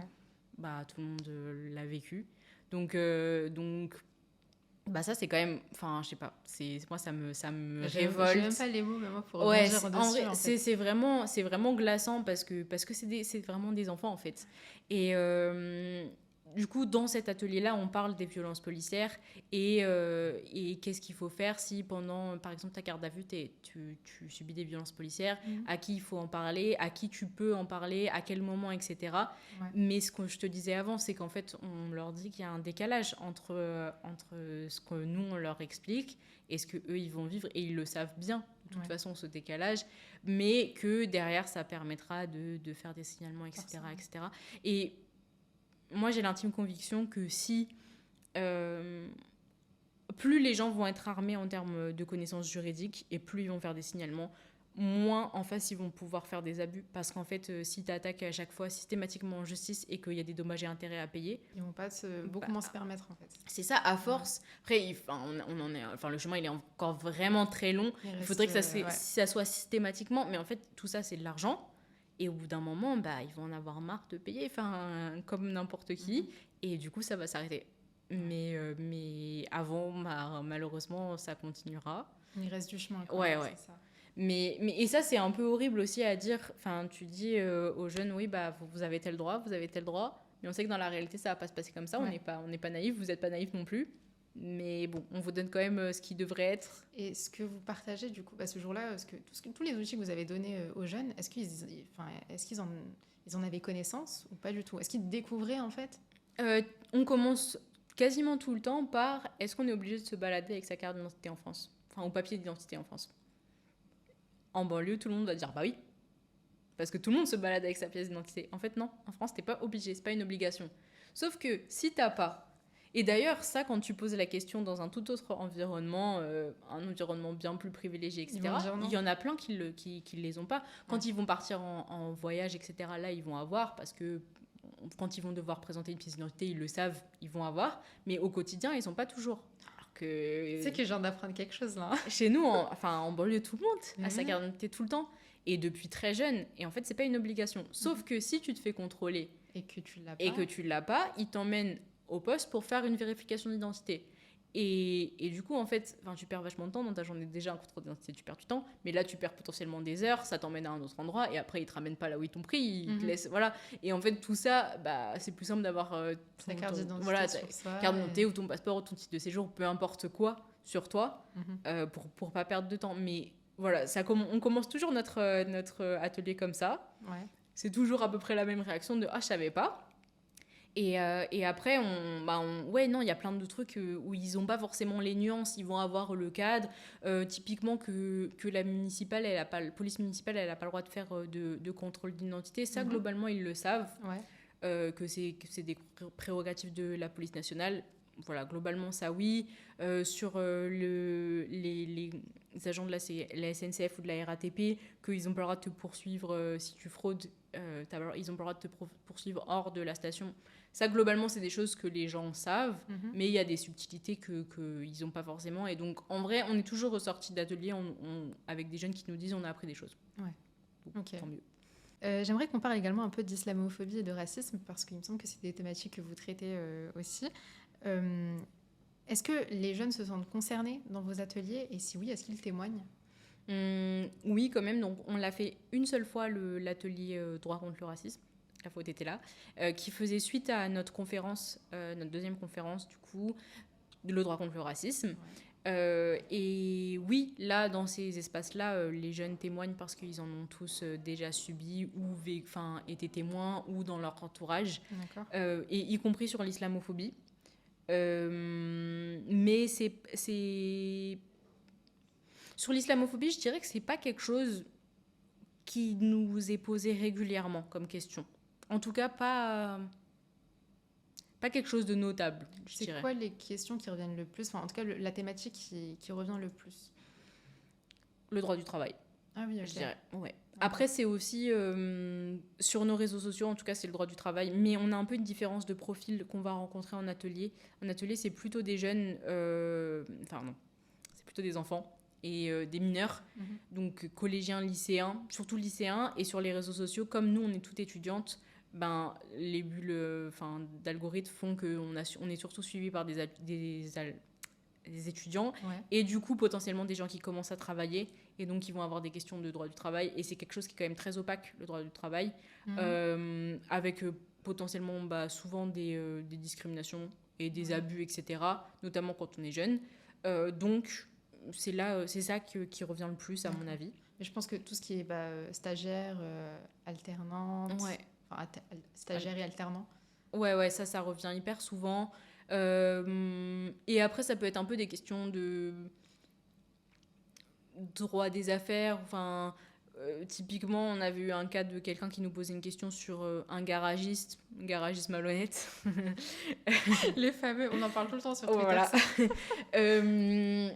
bah, tout le monde l'a vécu. Donc bah ça, c'est quand même... Enfin, je sais pas. Moi, ça me révolte. J'ai même pas les mots, mais moi, pour rebondir dessus, en fait. C'est vraiment glaçant parce que c'est vraiment des enfants, en fait. Et du coup, dans cet atelier-là, on parle des violences policières et qu'est-ce qu'il faut faire si pendant, par exemple, ta garde à vue, tu subis des violences policières, à qui il faut en parler, à qui tu peux en parler, à quel moment, etc. Ouais. Mais ce que je te disais avant, c'est qu'en fait, on leur dit qu'il y a un décalage entre ce que nous, on leur explique et ce qu'eux, ils vont vivre. Et ils le savent bien, de toute façon, ce décalage. Mais que derrière, ça permettra de faire des signalements, etc. etc. Et moi, j'ai l'intime conviction que si plus les gens vont être armés en termes de connaissances juridiques et plus ils vont faire des signalements, moins en face ils vont pouvoir faire des abus. Parce qu'en fait, si tu attaques à chaque fois systématiquement en justice et qu'il y a des dommages et intérêts à payer, ils vont pas beaucoup moins se permettre en fait. C'est ça, à force. Après, on en est, le chemin il est encore vraiment très long. Il faudrait que ça soit systématiquement. Mais en fait, tout ça, c'est de l'argent. Et au bout d'un moment, ils vont en avoir marre de payer, comme n'importe qui. Et du coup, ça va s'arrêter. Mais avant, malheureusement, ça continuera. Il reste du chemin. Ouais. Ça. Et ça, c'est un peu horrible aussi à dire. Tu dis aux jeunes, oui, vous avez tel droit, vous avez tel droit. Mais on sait que dans la réalité, ça va pas se passer comme ça. On n'est pas naïf, vous n'êtes pas naïf non plus. Mais bon, on vous donne quand même ce qui devrait être. Et ce que vous partagez, du coup, ce jour-là, tous les outils que vous avez donnés aux jeunes, est-ce qu'ils en avaient connaissance ou pas du tout? Est-ce qu'ils découvraient, en fait? On commence quasiment tout le temps par est-ce qu'on est obligé de se balader avec sa carte d'identité en France? Au papier d'identité en France. En banlieue, tout le monde va dire bah oui. Parce que tout le monde se balade avec sa pièce d'identité. En fait, non. En France, t'es pas obligé. C'est pas une obligation. Sauf que si t'as pas... Et d'ailleurs, ça, quand tu poses la question dans un tout autre environnement, un environnement bien plus privilégié, etc., il y en a plein qui les ont pas. Quand ils vont partir en voyage, etc., là, ils vont avoir, parce que quand ils vont devoir présenter une pièce d'identité, ils le savent, ils vont avoir. Mais au quotidien, ils sont pas toujours. C'est que je viens d'apprendre quelque chose, là. Chez nous, en banlieue, tout le monde a sa carte d'identité tout le temps. Et depuis très jeune. Et en fait, c'est pas une obligation. Sauf que si tu te fais contrôler et que tu l'as pas, ils t'emmènent au poste pour faire une vérification d'identité. Et du coup, en fait, tu perds vachement de temps. Dans ta journée, déjà, un contrôle d'identité, tu perds du temps. Mais là, tu perds potentiellement des heures. Ça t'emmène à un autre endroit. Et après, ils te ramènent pas là où ils t'ont pris. Ils te laissent... Voilà. Et en fait, tout ça, c'est plus simple d'avoir ta carte d'identité carte d'identité ou ton passeport ou ton titre de séjour, peu importe quoi, sur toi, pour pas perdre de temps. Mais voilà, on commence toujours notre atelier comme ça. Ouais. C'est toujours à peu près la même réaction de « Ah, je savais pas ». Et après, il y a plein de trucs où ils n'ont pas forcément les nuances, ils vont avoir le cadre. Typiquement que la police municipale, elle n'a pas le droit de faire de contrôle d'identité. Ça, globalement, ils le savent, que c'est des prérogatives de la police nationale. Voilà, globalement, ça, oui. Sur les agents de la SNCF ou de la RATP, qu'ils n'ont pas le droit de te poursuivre si tu fraudes. Ils n'ont pas le droit de te poursuivre hors de la station. Ça, globalement, c'est des choses que les gens savent, mais il y a des subtilités qu'ils n'ont pas forcément. Et donc, en vrai, on est toujours ressortis d'ateliers avec des jeunes qui nous disent on a appris des choses. Ouais. Donc, tant mieux. J'aimerais qu'on parle également un peu d'islamophobie et de racisme, parce qu'il me semble que c'est des thématiques que vous traitez aussi. Est-ce que les jeunes se sentent concernés dans vos ateliers? Et si oui, est-ce qu'ils témoignent? Oui, quand même. Donc, on l'a fait une seule fois, l'atelier droit contre le racisme. La faute était là, qui faisait suite à notre conférence, notre deuxième conférence, du coup, le droit contre le racisme. Ouais. Et oui, là, dans ces espaces-là, les jeunes témoignent parce qu'ils en ont tous déjà subi ou été témoins ou dans leur entourage, et y compris sur l'islamophobie. Mais sur l'islamophobie, je dirais que c'est pas quelque chose qui nous est posé régulièrement comme question. En tout cas, pas quelque chose de notable, je dirais. C'est quoi les questions qui reviennent le plus, en tout cas, la thématique qui revient le plus? Le droit du travail. Ah oui, ok. Je dirais, ouais. Après, c'est aussi, sur nos réseaux sociaux, en tout cas, c'est le droit du travail. Mais on a un peu une différence de profil qu'on va rencontrer en atelier. En atelier, c'est plutôt des jeunes... non, c'est plutôt des enfants et des mineurs, donc collégiens, lycéens, surtout lycéens. Et sur les réseaux sociaux, comme nous, on est toutes étudiantes, les bulles d'algorithmes font qu'on est surtout suivi par des étudiants, et du coup potentiellement des gens qui commencent à travailler, et donc ils vont avoir des questions de droit du travail, et c'est quelque chose qui est quand même très opaque, le droit du travail, avec potentiellement souvent des discriminations et des abus, etc., notamment quand on est jeune. Donc, c'est ça qui revient le plus, à mon avis. Mais je pense que tout ce qui est stagiaire, alternante, Ouais. enfin, stagiaire et alternant. Ouais, ça revient hyper souvent. Et après, ça peut être un peu des questions de droit des affaires. Enfin, typiquement, on avait eu un cas de quelqu'un qui nous posait une question sur un garagiste malhonnête. Les fameux, on en parle tout le temps sur Twitter. Voilà.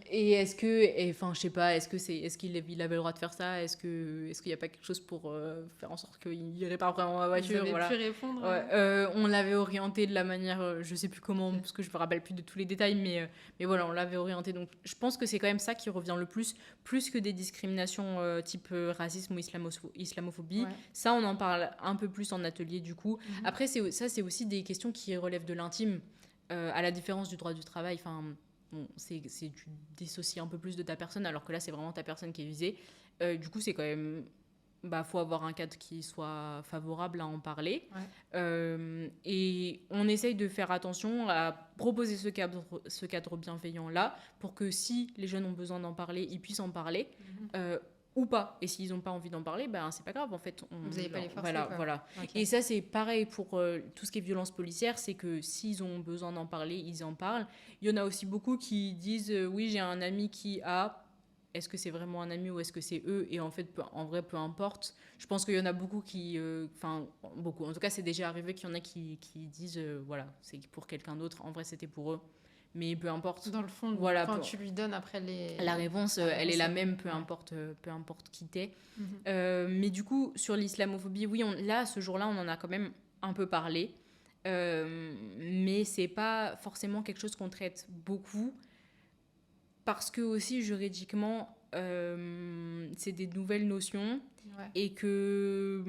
Et enfin, je sais pas, est-ce qu'il avait le droit de faire ça? Est-ce qu'il n'y a pas quelque chose pour faire en sorte qu'il répare vraiment ma voiture? Vous avez pu répondre? On l'avait orienté de la manière, je sais plus comment, parce que je me rappelle plus de tous les détails, mais voilà, on l'avait orienté. Donc, je pense que c'est quand même ça qui revient le plus que des discriminations type racisme ou islamophobie. Ouais. Ça, on en parle un peu plus en atelier, du coup. Après, c'est aussi des questions qui relèvent de l'intime. À la différence du droit du travail, enfin, bon, tu dissocies un peu plus de ta personne, alors que là, c'est vraiment ta personne qui est visée. Du coup, c'est quand même... faut avoir un cadre qui soit favorable à en parler. Ouais. Et on essaye de faire attention à proposer ce cadre bienveillant-là pour que si les jeunes ont besoin d'en parler, ils puissent en parler. Ou pas. Et s'ils n'ont pas envie d'en parler, c'est pas grave, en fait. Vous n'allez pas les forcer. Voilà. Okay. Et ça, c'est pareil pour tout ce qui est violence policière, c'est que s'ils ont besoin d'en parler, ils en parlent. Il y en a aussi beaucoup qui disent oui, j'ai un ami qui a... Est-ce que c'est vraiment un ami ou est-ce que c'est eux? Et en fait, en vrai, peu importe. Je pense qu'il y en a beaucoup qui... beaucoup. En tout cas, c'est déjà arrivé qu'il y en a qui disent voilà, c'est pour quelqu'un d'autre. En vrai, c'était pour eux. Mais peu importe. Dans le fond, voilà, quand tu lui donnes après la réponse, elle est la même, peu importe qui t'es. Mais du coup, sur l'islamophobie, oui, là, ce jour-là, on en a quand même un peu parlé. Mais c'est pas forcément quelque chose qu'on traite beaucoup. Parce que aussi, juridiquement, c'est des nouvelles notions. Ouais. Et que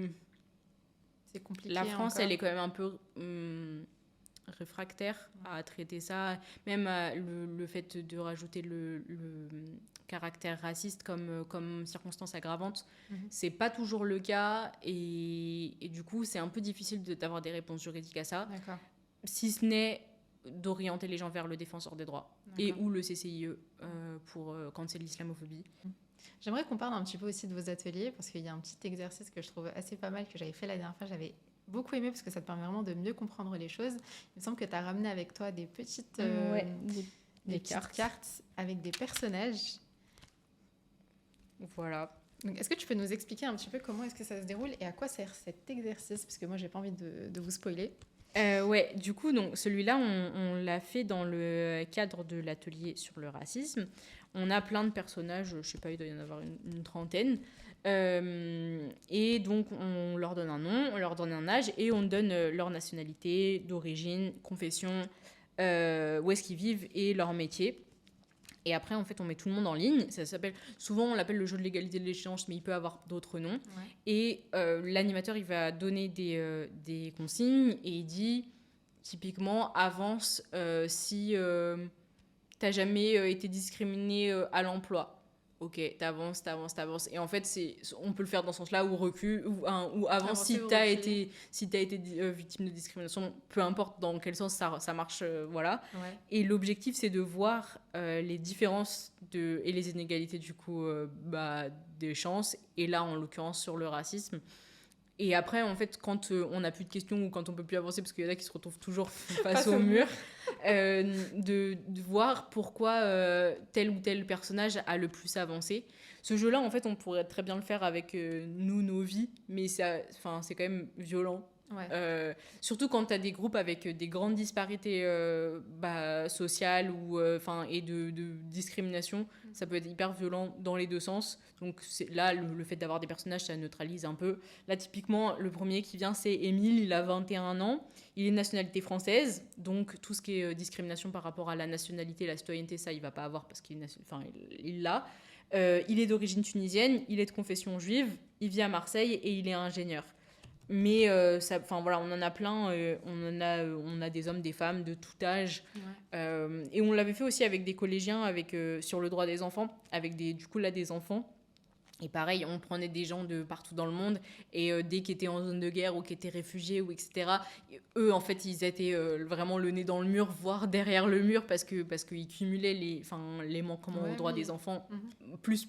c'est compliqué. La France, encore. Elle est quand même un peu... réfractaire à traiter ça, même le fait de rajouter le caractère raciste comme circonstance aggravante, c'est pas toujours le cas et du coup c'est un peu difficile d'avoir des réponses juridiques à ça. D'accord. Si ce n'est d'orienter les gens vers le défenseur des droits et ou le CCIE pour quand c'est l'islamophobie. J'aimerais qu'on parle un petit peu aussi de vos ateliers parce qu'il y a un petit exercice que je trouve assez pas mal que j'avais fait la dernière fois. J'avais beaucoup aimé parce que ça te permet vraiment de mieux comprendre les choses. Il me semble que tu as ramené avec toi des petites, des cartes avec des personnages. Voilà. Donc, est-ce que tu peux nous expliquer un petit peu comment est-ce que ça se déroule et à quoi sert cet exercice? Parce que moi, j'ai pas envie de vous spoiler. Ouais, du coup, donc, celui-là, on l'a fait dans le cadre de l'atelier sur le racisme. On a plein de personnages, je sais pas, il doit y en avoir une trentaine. Et donc, on leur donne un nom, on leur donne un âge et on donne leur nationalité, d'origine, confession, où est-ce qu'ils vivent et leur métier. Et après, en fait, on met tout le monde en ligne. Ça s'appelle, souvent, on l'appelle le jeu de l'égalité de l'échange, mais il peut avoir d'autres noms. Ouais. Et l'animateur, il va donner des consignes et il dit, typiquement, avance si t'as jamais été discriminé à l'emploi. Ok, t'avances. Et en fait, on peut le faire dans ce sens-là, ou recul, ou avance si t'as été victime de discrimination, peu importe dans quel sens ça marche, voilà. Ouais. Et l'objectif, c'est de voir les différences et les inégalités, du coup, des chances, et là, en l'occurrence, sur le racisme. Et après, en fait, quand on n'a plus de questions ou quand on peut plus avancer, parce qu'il y en a qui se retrouvent toujours face au mur, de voir pourquoi tel ou tel personnage a le plus avancé. Ce jeu-là, en fait, on pourrait très bien le faire avec nos vies, mais c'est quand même violent. Ouais. Surtout quand tu as des groupes avec des grandes disparités sociales et de discrimination, ça peut être hyper violent dans les deux sens. Donc là, le fait d'avoir des personnages, ça neutralise un peu. Là, typiquement, le premier qui vient, c'est Émile, il a 21 ans, il est de nationalité française, donc tout ce qui est discrimination par rapport à la nationalité, la citoyenneté, ça, il va pas avoir parce qu'il l'a. Il est d'origine tunisienne, il est de confession juive, il vit à Marseille et il est ingénieur. Mais voilà, on en a plein, on a des hommes, des femmes de tout âge. Ouais. Et on l'avait fait aussi avec des collégiens sur le droit des enfants, avec des enfants. Et pareil, on prenait des gens de partout dans le monde et dès qu'ils étaient en zone de guerre ou qu'ils étaient réfugiés ou etc., eux, en fait, ils étaient vraiment le nez dans le mur, voire derrière le mur parce qu'ils cumulaient les manquements aux droits des enfants plus.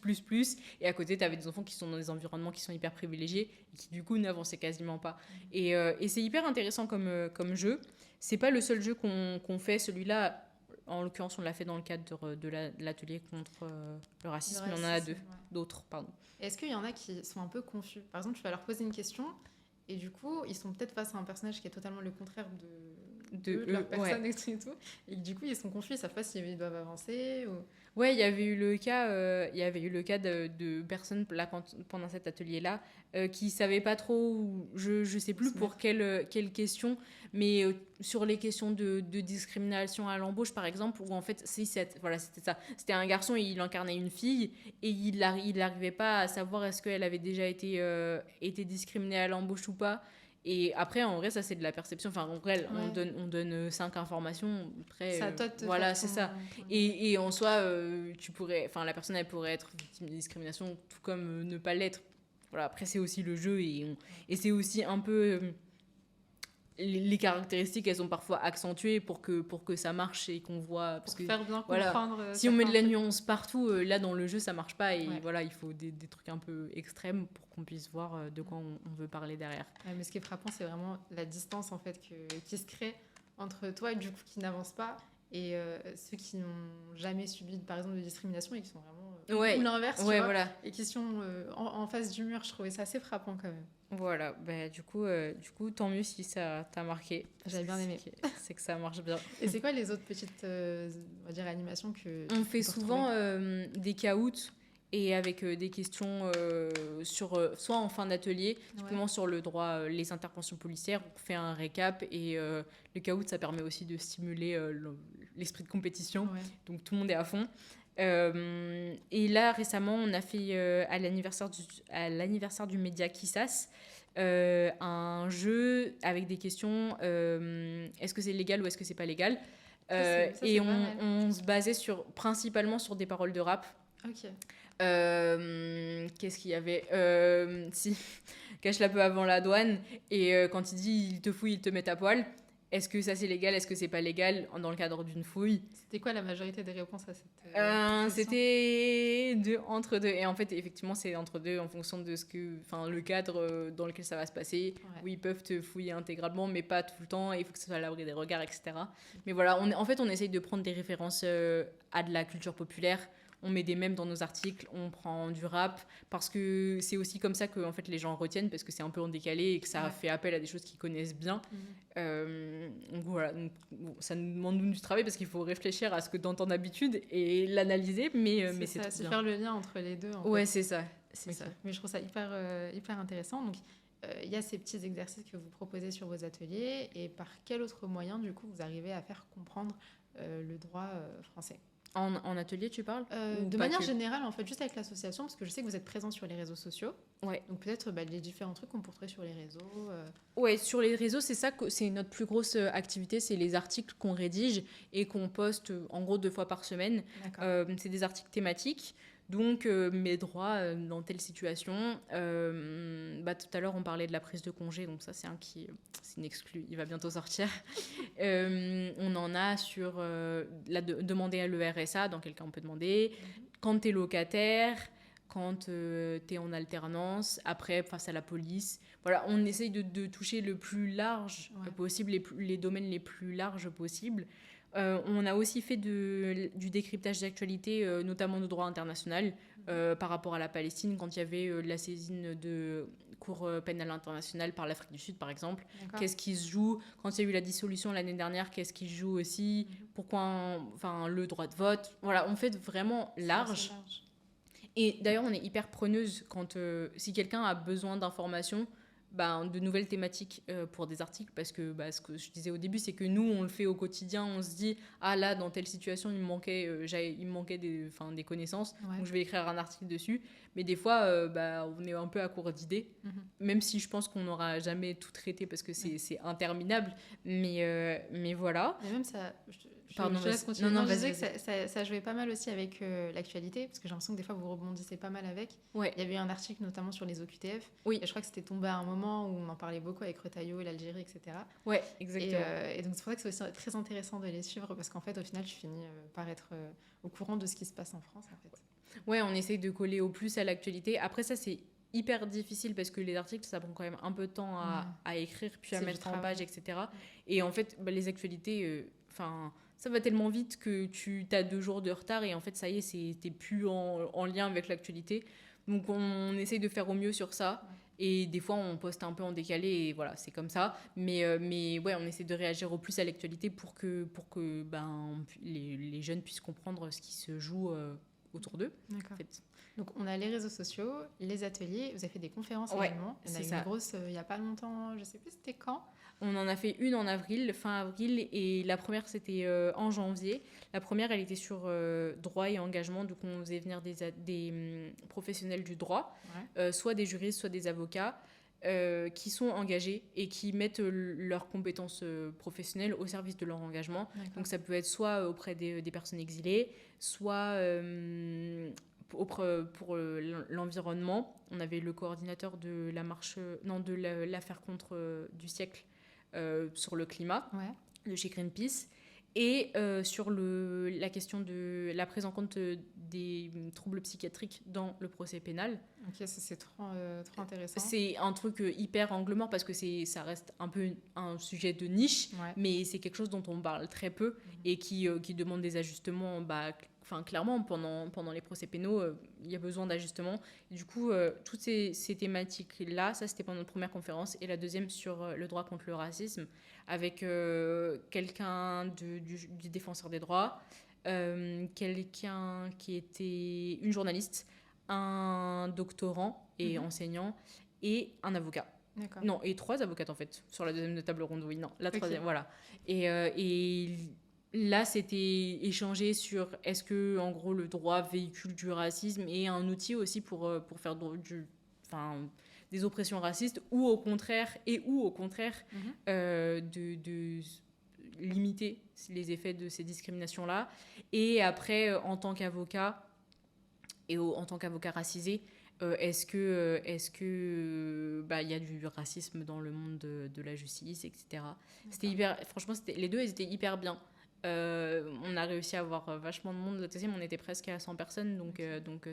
Et à côté, tu avais des enfants qui sont dans des environnements qui sont hyper privilégiés et qui, du coup, n'avançaient quasiment pas. Et c'est hyper intéressant comme jeu. C'est pas le seul jeu qu'on fait, celui-là. En l'occurrence, on l'a fait dans le cadre de l'atelier contre le racisme. Il y en a d'autres, pardon. Est-ce qu'il y en a qui sont un peu confus? Par exemple, tu vas leur poser une question et du coup, ils sont peut-être face à un personnage qui est totalement le contraire de leur personne et tout. Et du coup, ils sont confus, ils savent pas s'ils doivent avancer ou... Ouais, il y avait eu le cas, de personnes là, pendant cet atelier-là qui savaient pas trop, je sais plus pour quelle question, mais sur les questions de discrimination à l'embauche, par exemple, où en fait, voilà, c'était ça. C'était un garçon et il incarnait une fille et il n'arrivait pas à savoir est-ce qu'elle avait déjà été discriminée à l'embauche ou pas. Et après, en vrai, ça, c'est de la perception. Enfin, en vrai, on donne 5 informations. Après, c'est à toi de te voilà, c'est ça. Et en soi, la personne, elle pourrait être victime de discrimination, tout comme ne pas l'être. Voilà, après, c'est aussi le jeu. Et c'est aussi un peu... les caractéristiques, elles sont parfois accentuées pour que ça marche et qu'on voit... Parce que faire bien comprendre... Si on met de la nuance partout, là, dans le jeu, ça marche pas. Et voilà, il faut des trucs un peu extrêmes pour qu'on puisse voir de quoi on veut parler derrière. Mais ce qui est frappant, c'est vraiment la distance, en fait, qui se crée entre toi, du coup, qui n'avance pas, et ceux qui n'ont jamais subi, par exemple, de discrimination et qui sont vraiment... ou l'inverse, tu vois, voilà. Et qui sont en face du mur. Je trouvais ça assez frappant, quand même. Voilà, bah, du coup, tant mieux si ça t'a marqué. J'avais bien aimé. C'est que ça marche bien. Et c'est quoi les autres petites on va dire, animations que on fait souvent des caouts et avec des questions soit en fin d'atelier, typiquement sur le droit, les interventions policières, on fait un récap et le caout, ça permet aussi de stimuler l'esprit de compétition, donc tout le monde est à fond. Et là récemment on a fait à l'anniversaire du média Kissas un jeu avec des questions est-ce que c'est légal ou est-ce que c'est pas légal, et on se basait principalement sur des paroles de rap. Qu'est-ce qu'il y avait cache la peu avant la douane et quand il dit il te fouille, il te met à poil. Est-ce que ça c'est légal, est-ce que c'est pas légal dans le cadre d'une fouille? C'était quoi la majorité des réponses à cette c'était entre deux. Et en fait, effectivement, c'est entre deux en fonction de le cadre dans lequel ça va se passer. Où ils peuvent te fouiller intégralement, mais pas tout le temps. Il faut que ce soit à l'abri des regards, etc. Mais voilà, en fait, on essaye de prendre des références à de la culture populaire. On met des mèmes dans nos articles, on prend du rap, parce que c'est aussi comme ça que en fait, les gens retiennent, parce que c'est un peu en décalé et que ça fait appel à des choses qu'ils connaissent bien. Donc voilà, ça nous demande du travail, parce qu'il faut réfléchir à ce que dans ton habitude et l'analyser, mais c'est ça, c'est faire le lien entre les deux. Ouais, c'est ça. Mais je trouve ça hyper intéressant. Donc, il y a ces petits exercices que vous proposez sur vos ateliers, et par quel autre moyen, du coup, vous arrivez à faire comprendre le droit français? En atelier, tu parles de manière générale, en fait, juste avec l'association, parce que je sais que vous êtes présent sur les réseaux sociaux. Ouais. Donc peut-être les différents trucs qu'on pourrait sur les réseaux. Ouais, sur les réseaux, c'est notre plus grosse activité, c'est les articles qu'on rédige et qu'on poste en gros 2 fois par semaine. C'est des articles thématiques. Donc, mes droits dans telle situation. Tout à l'heure, on parlait de la prise de congé. Donc, ça, c'est une exclue. Il va bientôt sortir. On en a sur demander à l'ERSA, dans quel cas on peut demander. Quand tu es locataire, quand tu es en alternance, après, face à la police. Voilà, on essaye de toucher le plus large possible, les domaines les plus larges possibles. On a aussi fait du décryptage d'actualité, notamment de droit international, par rapport à la Palestine, quand il y avait la saisine de Cour pénale internationale par l'Afrique du Sud, par exemple. Qu'est-ce qui se joue? Quand il y a eu la dissolution l'année dernière, qu'est-ce qui se joue aussi? Pourquoi le droit de vote? Voilà, on fait vraiment large. Et d'ailleurs, on est hyper preneuse quand si quelqu'un a besoin d'informations, de nouvelles thématiques pour des articles, parce que ce que je disais au début, c'est que nous on le fait au quotidien, on se dit là dans telle situation il me manquait des connaissances, donc je vais écrire un article dessus, mais des fois on est un peu à court d'idées, même si je pense qu'on n'aura jamais tout traité parce que c'est interminable, mais voilà. Mais même ça, Pardon, je te laisse continuer. non, non, Non, je vas-y, disais que vas-y. ça jouait pas mal aussi avec l'actualité, parce que j'ai l'impression que des fois, vous rebondissez pas mal avec. Ouais, Il y avait eu un article notamment sur les OQTF, oui, et je crois que c'était tombé à un moment où on en parlait beaucoup avec Retailleau, l'Algérie, etc. ouais, exactement. Et donc, c'est pour ça que c'est aussi très intéressant de les suivre, parce qu'en fait, au final, tu finis par être au courant de ce qui se passe en France, en fait. Ouais, on essaye de coller au plus à l'actualité. Après, ça, c'est hyper difficile parce que les articles, ça prend quand même un peu de temps à écrire, puis à C'est du mettre en travail. page, etc. Et en fait, les actualités, enfin, ça va tellement vite que tu as 2 jours de retard et en fait, ça y est, t'es plus en lien avec l'actualité. Donc, on essaye de faire au mieux sur ça. Et des fois, on poste un peu en décalé et voilà, c'est comme ça. Mais ouais, on essaie de réagir au plus à l'actualité pour que les jeunes puissent comprendre ce qui se joue autour d'eux. D'accord. En fait. Donc, on a les réseaux sociaux, les ateliers, vous avez fait des conférences Ouais, également. Il y en a c'est eu ça. une grosse il n'y a pas longtemps, je sais plus c'était quand. On en a fait une en avril, fin avril, et la première c'était en janvier. La première, elle était sur droit et engagement, donc on faisait venir des professionnels du droit, soit des juristes, soit des avocats, qui sont engagés et qui mettent leurs compétences professionnelles au service de leur engagement. D'accord. Donc ça peut être soit auprès des personnes exilées, soit pour l'environnement. On avait le coordinateur de la marche, non, de l'affaire contre du siècle sur le climat Ouais. de chez Greenpeace et sur la question de la prise en compte des troubles psychiatriques dans le procès pénal. Ok, ça c'est trop intéressant. C'est un truc hyper engluant parce que ça reste un peu un sujet de niche, Ouais. mais c'est quelque chose dont on parle très peu et qui demande des ajustements. Enfin, clairement, pendant les procès pénaux, il y a besoin d'ajustements. Du coup, toutes ces thématiques-là, ça c'était pendant notre première conférence, et la deuxième sur le droit contre le racisme, avec quelqu'un du défenseur des droits, quelqu'un qui était une journaliste, un doctorant et enseignant, et un avocat. D'accord. Non, et 3 avocates en fait, sur la deuxième de table ronde, oui, non, la troisième, Ok. voilà. Et là, c'était échangé sur est-ce que, en gros, le droit véhicule du racisme et un outil aussi pour faire des oppressions racistes, ou au contraire, de limiter les effets de ces discriminations-là. Et après, en tant qu'avocat, en tant qu'avocat racisé, est-ce que il y a du racisme dans le monde de la justice, etc. Franchement, les deux, ils étaient hyper bien. On a réussi à avoir vachement de monde. La deuxième, on était presque à 100 personnes, donc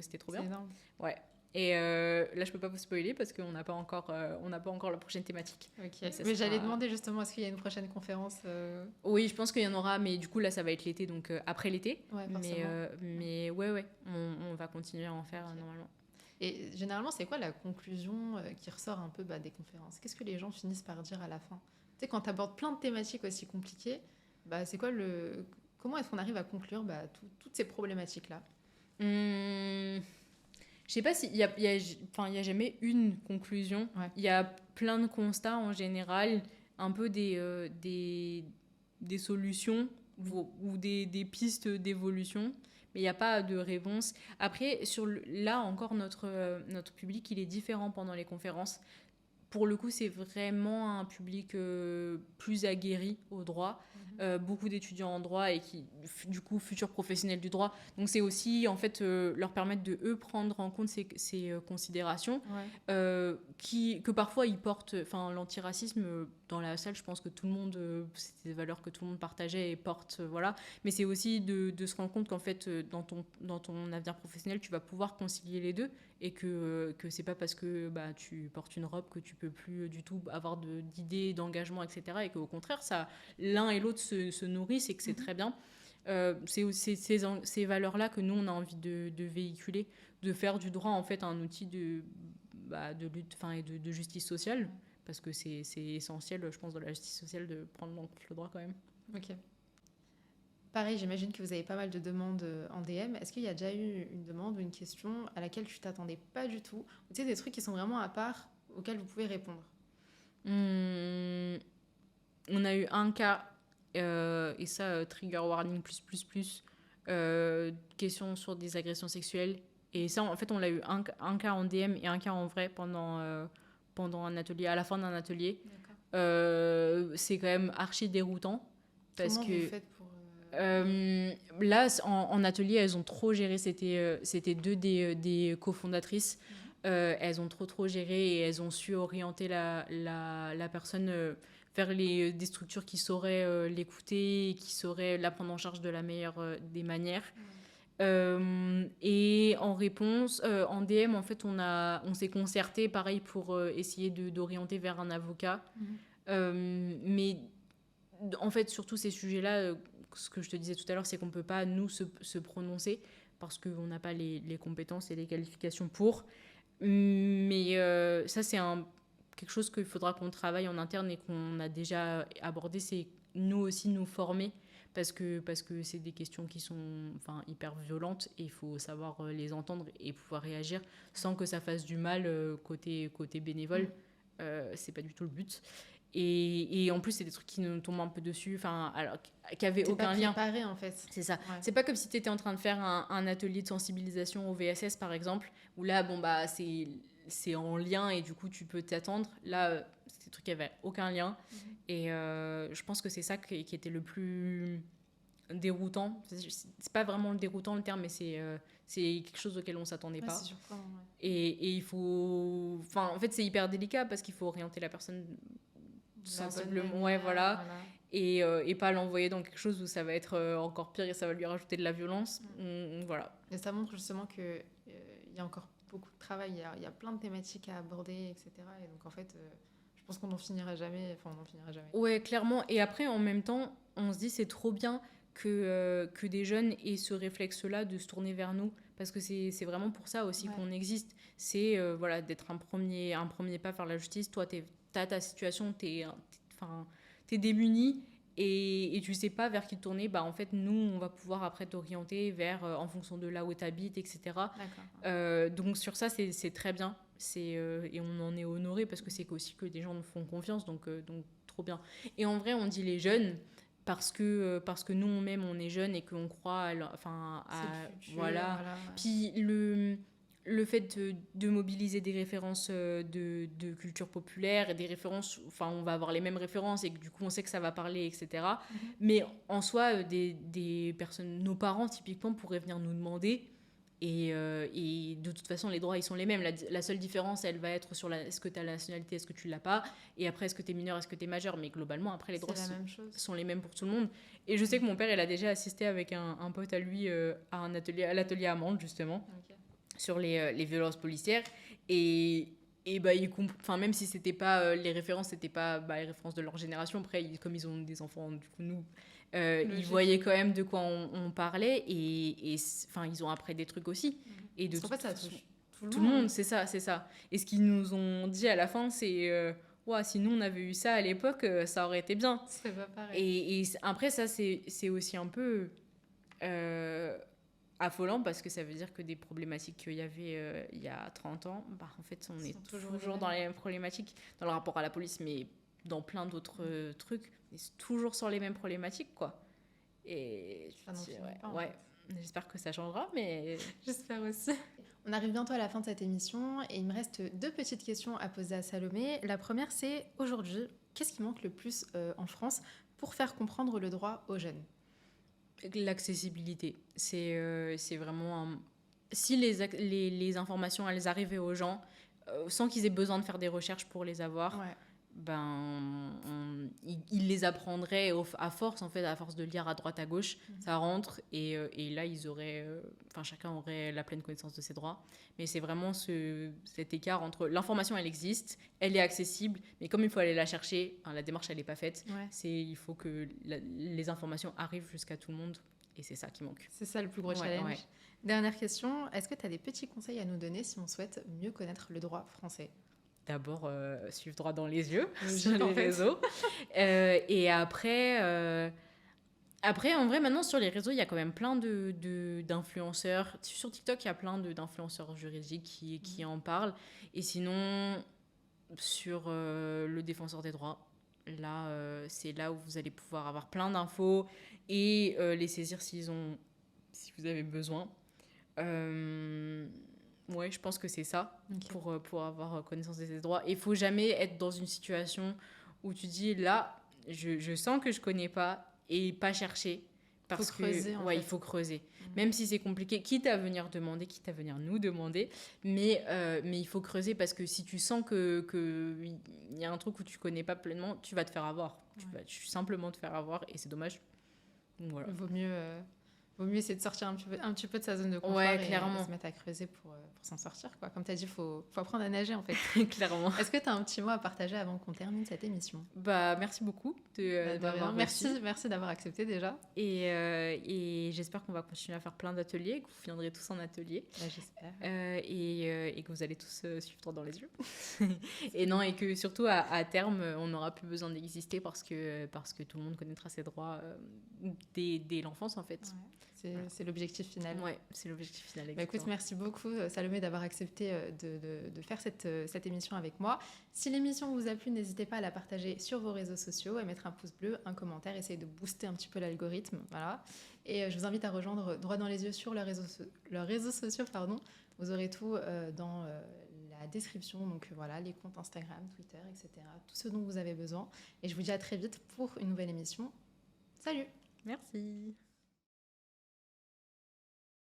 c'était trop bien. C'est énorme. Ouais. Et là, je peux pas vous spoiler parce qu'on n'a pas encore la prochaine thématique. Ok. Mais Mais j'allais demander justement, est-ce qu'il y a une prochaine conférence Oui, je pense qu'il y en aura, mais du coup, là, ça va être l'été, donc après l'été. Ouais, forcément. Mais ouais, on va continuer à en faire normalement. Et généralement, c'est quoi la conclusion qui ressort un peu des conférences? Qu'est-ce que les gens finissent par dire à la fin? Tu sais, quand tu abordes plein de thématiques aussi compliquées, c'est quoi comment est-ce qu'on arrive à conclure toutes ces problématiques-là? Je sais pas s'il y a jamais une conclusion. Ouais. Il y a plein de constats en général, un peu des solutions ou des pistes d'évolution, mais il n'y a pas de réponse. Après, là encore, notre public, il est différent pendant les conférences. Pour le coup, c'est vraiment un public plus aguerri au droit. Beaucoup d'étudiants en droit et qui, du coup, futurs professionnels du droit. Donc, c'est aussi, en fait, leur permettre de, eux, prendre en compte ces considérations que parfois ils portent. Enfin, l'antiracisme, dans la salle, je pense que tout le monde, c'est des valeurs que tout le monde partageait et porte, voilà. Mais c'est aussi de se rendre compte qu'en fait, dans ton avenir professionnel, tu vas pouvoir concilier les deux et que c'est pas parce que tu portes une robe que tu peux plus du tout avoir d'idées, d'engagement, etc. Et qu'au contraire, l'un et l'autre se nourrissent et que c'est très bien. C'est aussi ces valeurs-là que nous, on a envie de véhiculer, de faire du droit en fait un outil de lutte et de justice sociale, parce que c'est essentiel, je pense, dans la justice sociale de prendre en compte le droit quand même. Ok. Pareil, j'imagine que vous avez pas mal de demandes en DM. Est-ce qu'il y a déjà eu une demande ou une question à laquelle tu t'attendais pas du tout? Ou tu sais, des trucs qui sont vraiment à part auxquels vous pouvez répondre? On a eu un cas, et ça, trigger warning question sur des agressions sexuelles. Et ça, en fait, on l'a eu un cas en DM et un cas en vrai pendant un atelier, à la fin d'un atelier. C'est quand même archi déroutant. Comment vous faites pour... Là, en atelier, elles ont trop géré. C'était deux des cofondatrices. Elles ont trop géré et elles ont su orienter la personne vers des structures qui sauraient l'écouter et qui sauraient la prendre en charge de la meilleure des manières. Et en réponse, en DM, en fait, on s'est concerté, pareil, pour essayer d'orienter vers un avocat. Mais en fait, surtout ces sujets-là, ce que je te disais tout à l'heure, c'est qu'on ne peut pas, nous, se prononcer parce qu'on n'a pas les compétences et les qualifications pour. Mais ça, c'est quelque chose qu'il faudra qu'on travaille en interne et qu'on a déjà abordé, c'est nous aussi nous former parce que c'est des questions qui sont hyper violentes et il faut savoir les entendre et pouvoir réagir sans que ça fasse du mal côté bénévole. C'est pas du tout le but. Et en plus, c'est des trucs qui nous tombent un peu dessus, alors qui n'avaient aucun lien. Préparé, en fait. C'est ça. Ouais. C'est pas comme si tu étais en train de faire un atelier de sensibilisation au VSS, par exemple, où là, c'est en lien et du coup, tu peux t'attendre. Là, c'est des trucs qui n'avaient aucun lien. Et je pense que c'est ça qui était le plus déroutant. C'est pas vraiment le déroutant, le terme, mais c'est quelque chose auquel on s'attendait pas. C'est surprenant, ouais. Et il faut... en fait, c'est hyper délicat parce qu'il faut orienter la personne sensiblement, voilà. Et pas l'envoyer dans quelque chose où ça va être encore pire et ça va lui rajouter de la violence. Voilà. Et ça montre justement qu'il y a encore beaucoup de travail, il y a plein de thématiques à aborder, etc. Et donc en fait, je pense qu'on n'en finira jamais, Ouais, clairement. Et après, en même temps, on se dit c'est trop bien que des jeunes aient ce réflexe-là de se tourner vers nous, parce que c'est vraiment pour ça aussi qu'on existe. C'est d'être un premier pas vers la justice. Toi, t'as ta situation, t'es démuni et tu sais pas vers qui te tourner. En fait, nous, on va pouvoir après t'orienter vers, en fonction de là où tu habites, etc. Donc sur ça, c'est très bien. Et on en est honoré parce que c'est aussi que des gens nous font confiance, donc trop bien. Et en vrai, on dit les jeunes parce que nous-mêmes, on est jeunes et qu'on croit voilà. Puis le fait de mobiliser des références de culture populaire et des références, on va avoir les mêmes références et que du coup on sait que ça va parler, etc. Mais en soi, des personnes, nos parents typiquement pourraient venir nous demander et de toute façon les droits ils sont les mêmes. La seule différence elle va être sur est-ce que tu as la nationalité, est-ce que tu l'as pas, et après est-ce que tu es mineur, est-ce que tu es majeur, mais globalement après les droits sont les mêmes pour tout le monde. Et je sais que mon père il a déjà assisté avec un pote à lui à l'atelier à Mende justement. Sur les violences policières et même si c'était pas les références, c'était pas les références de leur génération, après comme ils ont des enfants, du coup nous ils voyaient quand même de quoi on parlait et ils ont appris des trucs aussi. Et de en fait ça touche tout le monde, c'est ça. Et ce qu'ils nous ont dit à la fin, c'est si nous on avait eu ça à l'époque, ça aurait été bien. C'est pas pareil. Et après ça c'est aussi un peu affolant parce que ça veut dire que des problématiques qu'il y avait il y a 30 ans, en fait on est toujours dans les mêmes problématiques, dans le rapport à la police, mais dans plein d'autres trucs, c'est toujours sur les mêmes problématiques, quoi. Et j'espère que ça changera, mais... J'espère aussi. On arrive bientôt à la fin de cette émission et il me reste 2 petites questions à poser à Salomé. La première, c'est aujourd'hui, qu'est-ce qui manque le plus en France pour faire comprendre le droit aux jeunes ? L'accessibilité, c'est vraiment si les informations elles arrivaient aux gens sans qu'ils aient besoin de faire des recherches pour les avoir, ils les apprendraient à force de lire à droite à gauche, ça rentre et là ils auraient chacun aurait la pleine connaissance de ses droits. Mais c'est vraiment cet écart entre l'information elle existe, elle est accessible, mais comme il faut aller la chercher, la démarche elle n'est pas faite. Il faut que les informations arrivent jusqu'à tout le monde et c'est ça qui manque. C'est ça le plus gros challenge. Dernière question, est-ce que tu as des petits conseils à nous donner si on souhaite mieux connaître le droit français ? D'abord, suivre droit dans les yeux sur les réseaux. Et après, en vrai, maintenant, sur les réseaux, il y a quand même plein d'influenceurs. Sur TikTok, il y a plein d'influenceurs juridiques qui en parlent. Et sinon, sur le défenseur des droits, là, c'est là où vous allez pouvoir avoir plein d'infos et les saisir si vous avez besoin. Ouais, je pense que c'est ça, pour avoir connaissance de ses droits. Il ne faut jamais être dans une situation où tu dis, là, je sens que je ne connais pas et pas chercher. Parce faut creuser, que, en ouais, fait. il faut creuser. Même si c'est compliqué, quitte à venir demander, quitte à venir nous demander, mais il faut creuser parce que si tu sens il y a un truc où tu connais pas pleinement, tu vas te faire avoir. Tu Ouais. vas simplement te faire avoir et c'est dommage. Donc voilà. Vaut mieux essayer de sortir un petit peu de sa zone de confort Ouais, et clairement. se mettre à creuser pour s'en sortir, quoi. Comme tu as dit, faut apprendre à nager, en fait. Clairement. Est-ce que tu as un petit mot à partager avant qu'on termine cette émission? Bah, merci beaucoup de De rien. m'avoir reçu. Merci d'avoir accepté déjà. Et j'espère qu'on va continuer à faire plein d'ateliers, que vous viendrez tous en atelier. Bah, j'espère. Et que vous allez tous suivre droit dans les yeux. Et non, et que surtout à terme, on n'aura plus besoin d'exister parce que tout le monde connaîtra ses droits dès l'enfance en fait. Ouais, c'est l'objectif final. Ouais, c'est l'objectif final. Bah, écoute, merci beaucoup Salomé d'avoir accepté de faire cette émission avec moi. Si l'émission vous a plu, n'hésitez pas à la partager sur vos réseaux sociaux, à mettre un pouce bleu, un commentaire, essayer de booster un petit peu l'algorithme. Voilà. Et je vous invite à rejoindre Droit dans les yeux sur leurs réseaux sociaux. Pardon. Vous aurez tout dans la description. Donc voilà, les comptes Instagram, Twitter, etc. Tout ce dont vous avez besoin. Et je vous dis à très vite pour une nouvelle émission. Salut! Merci.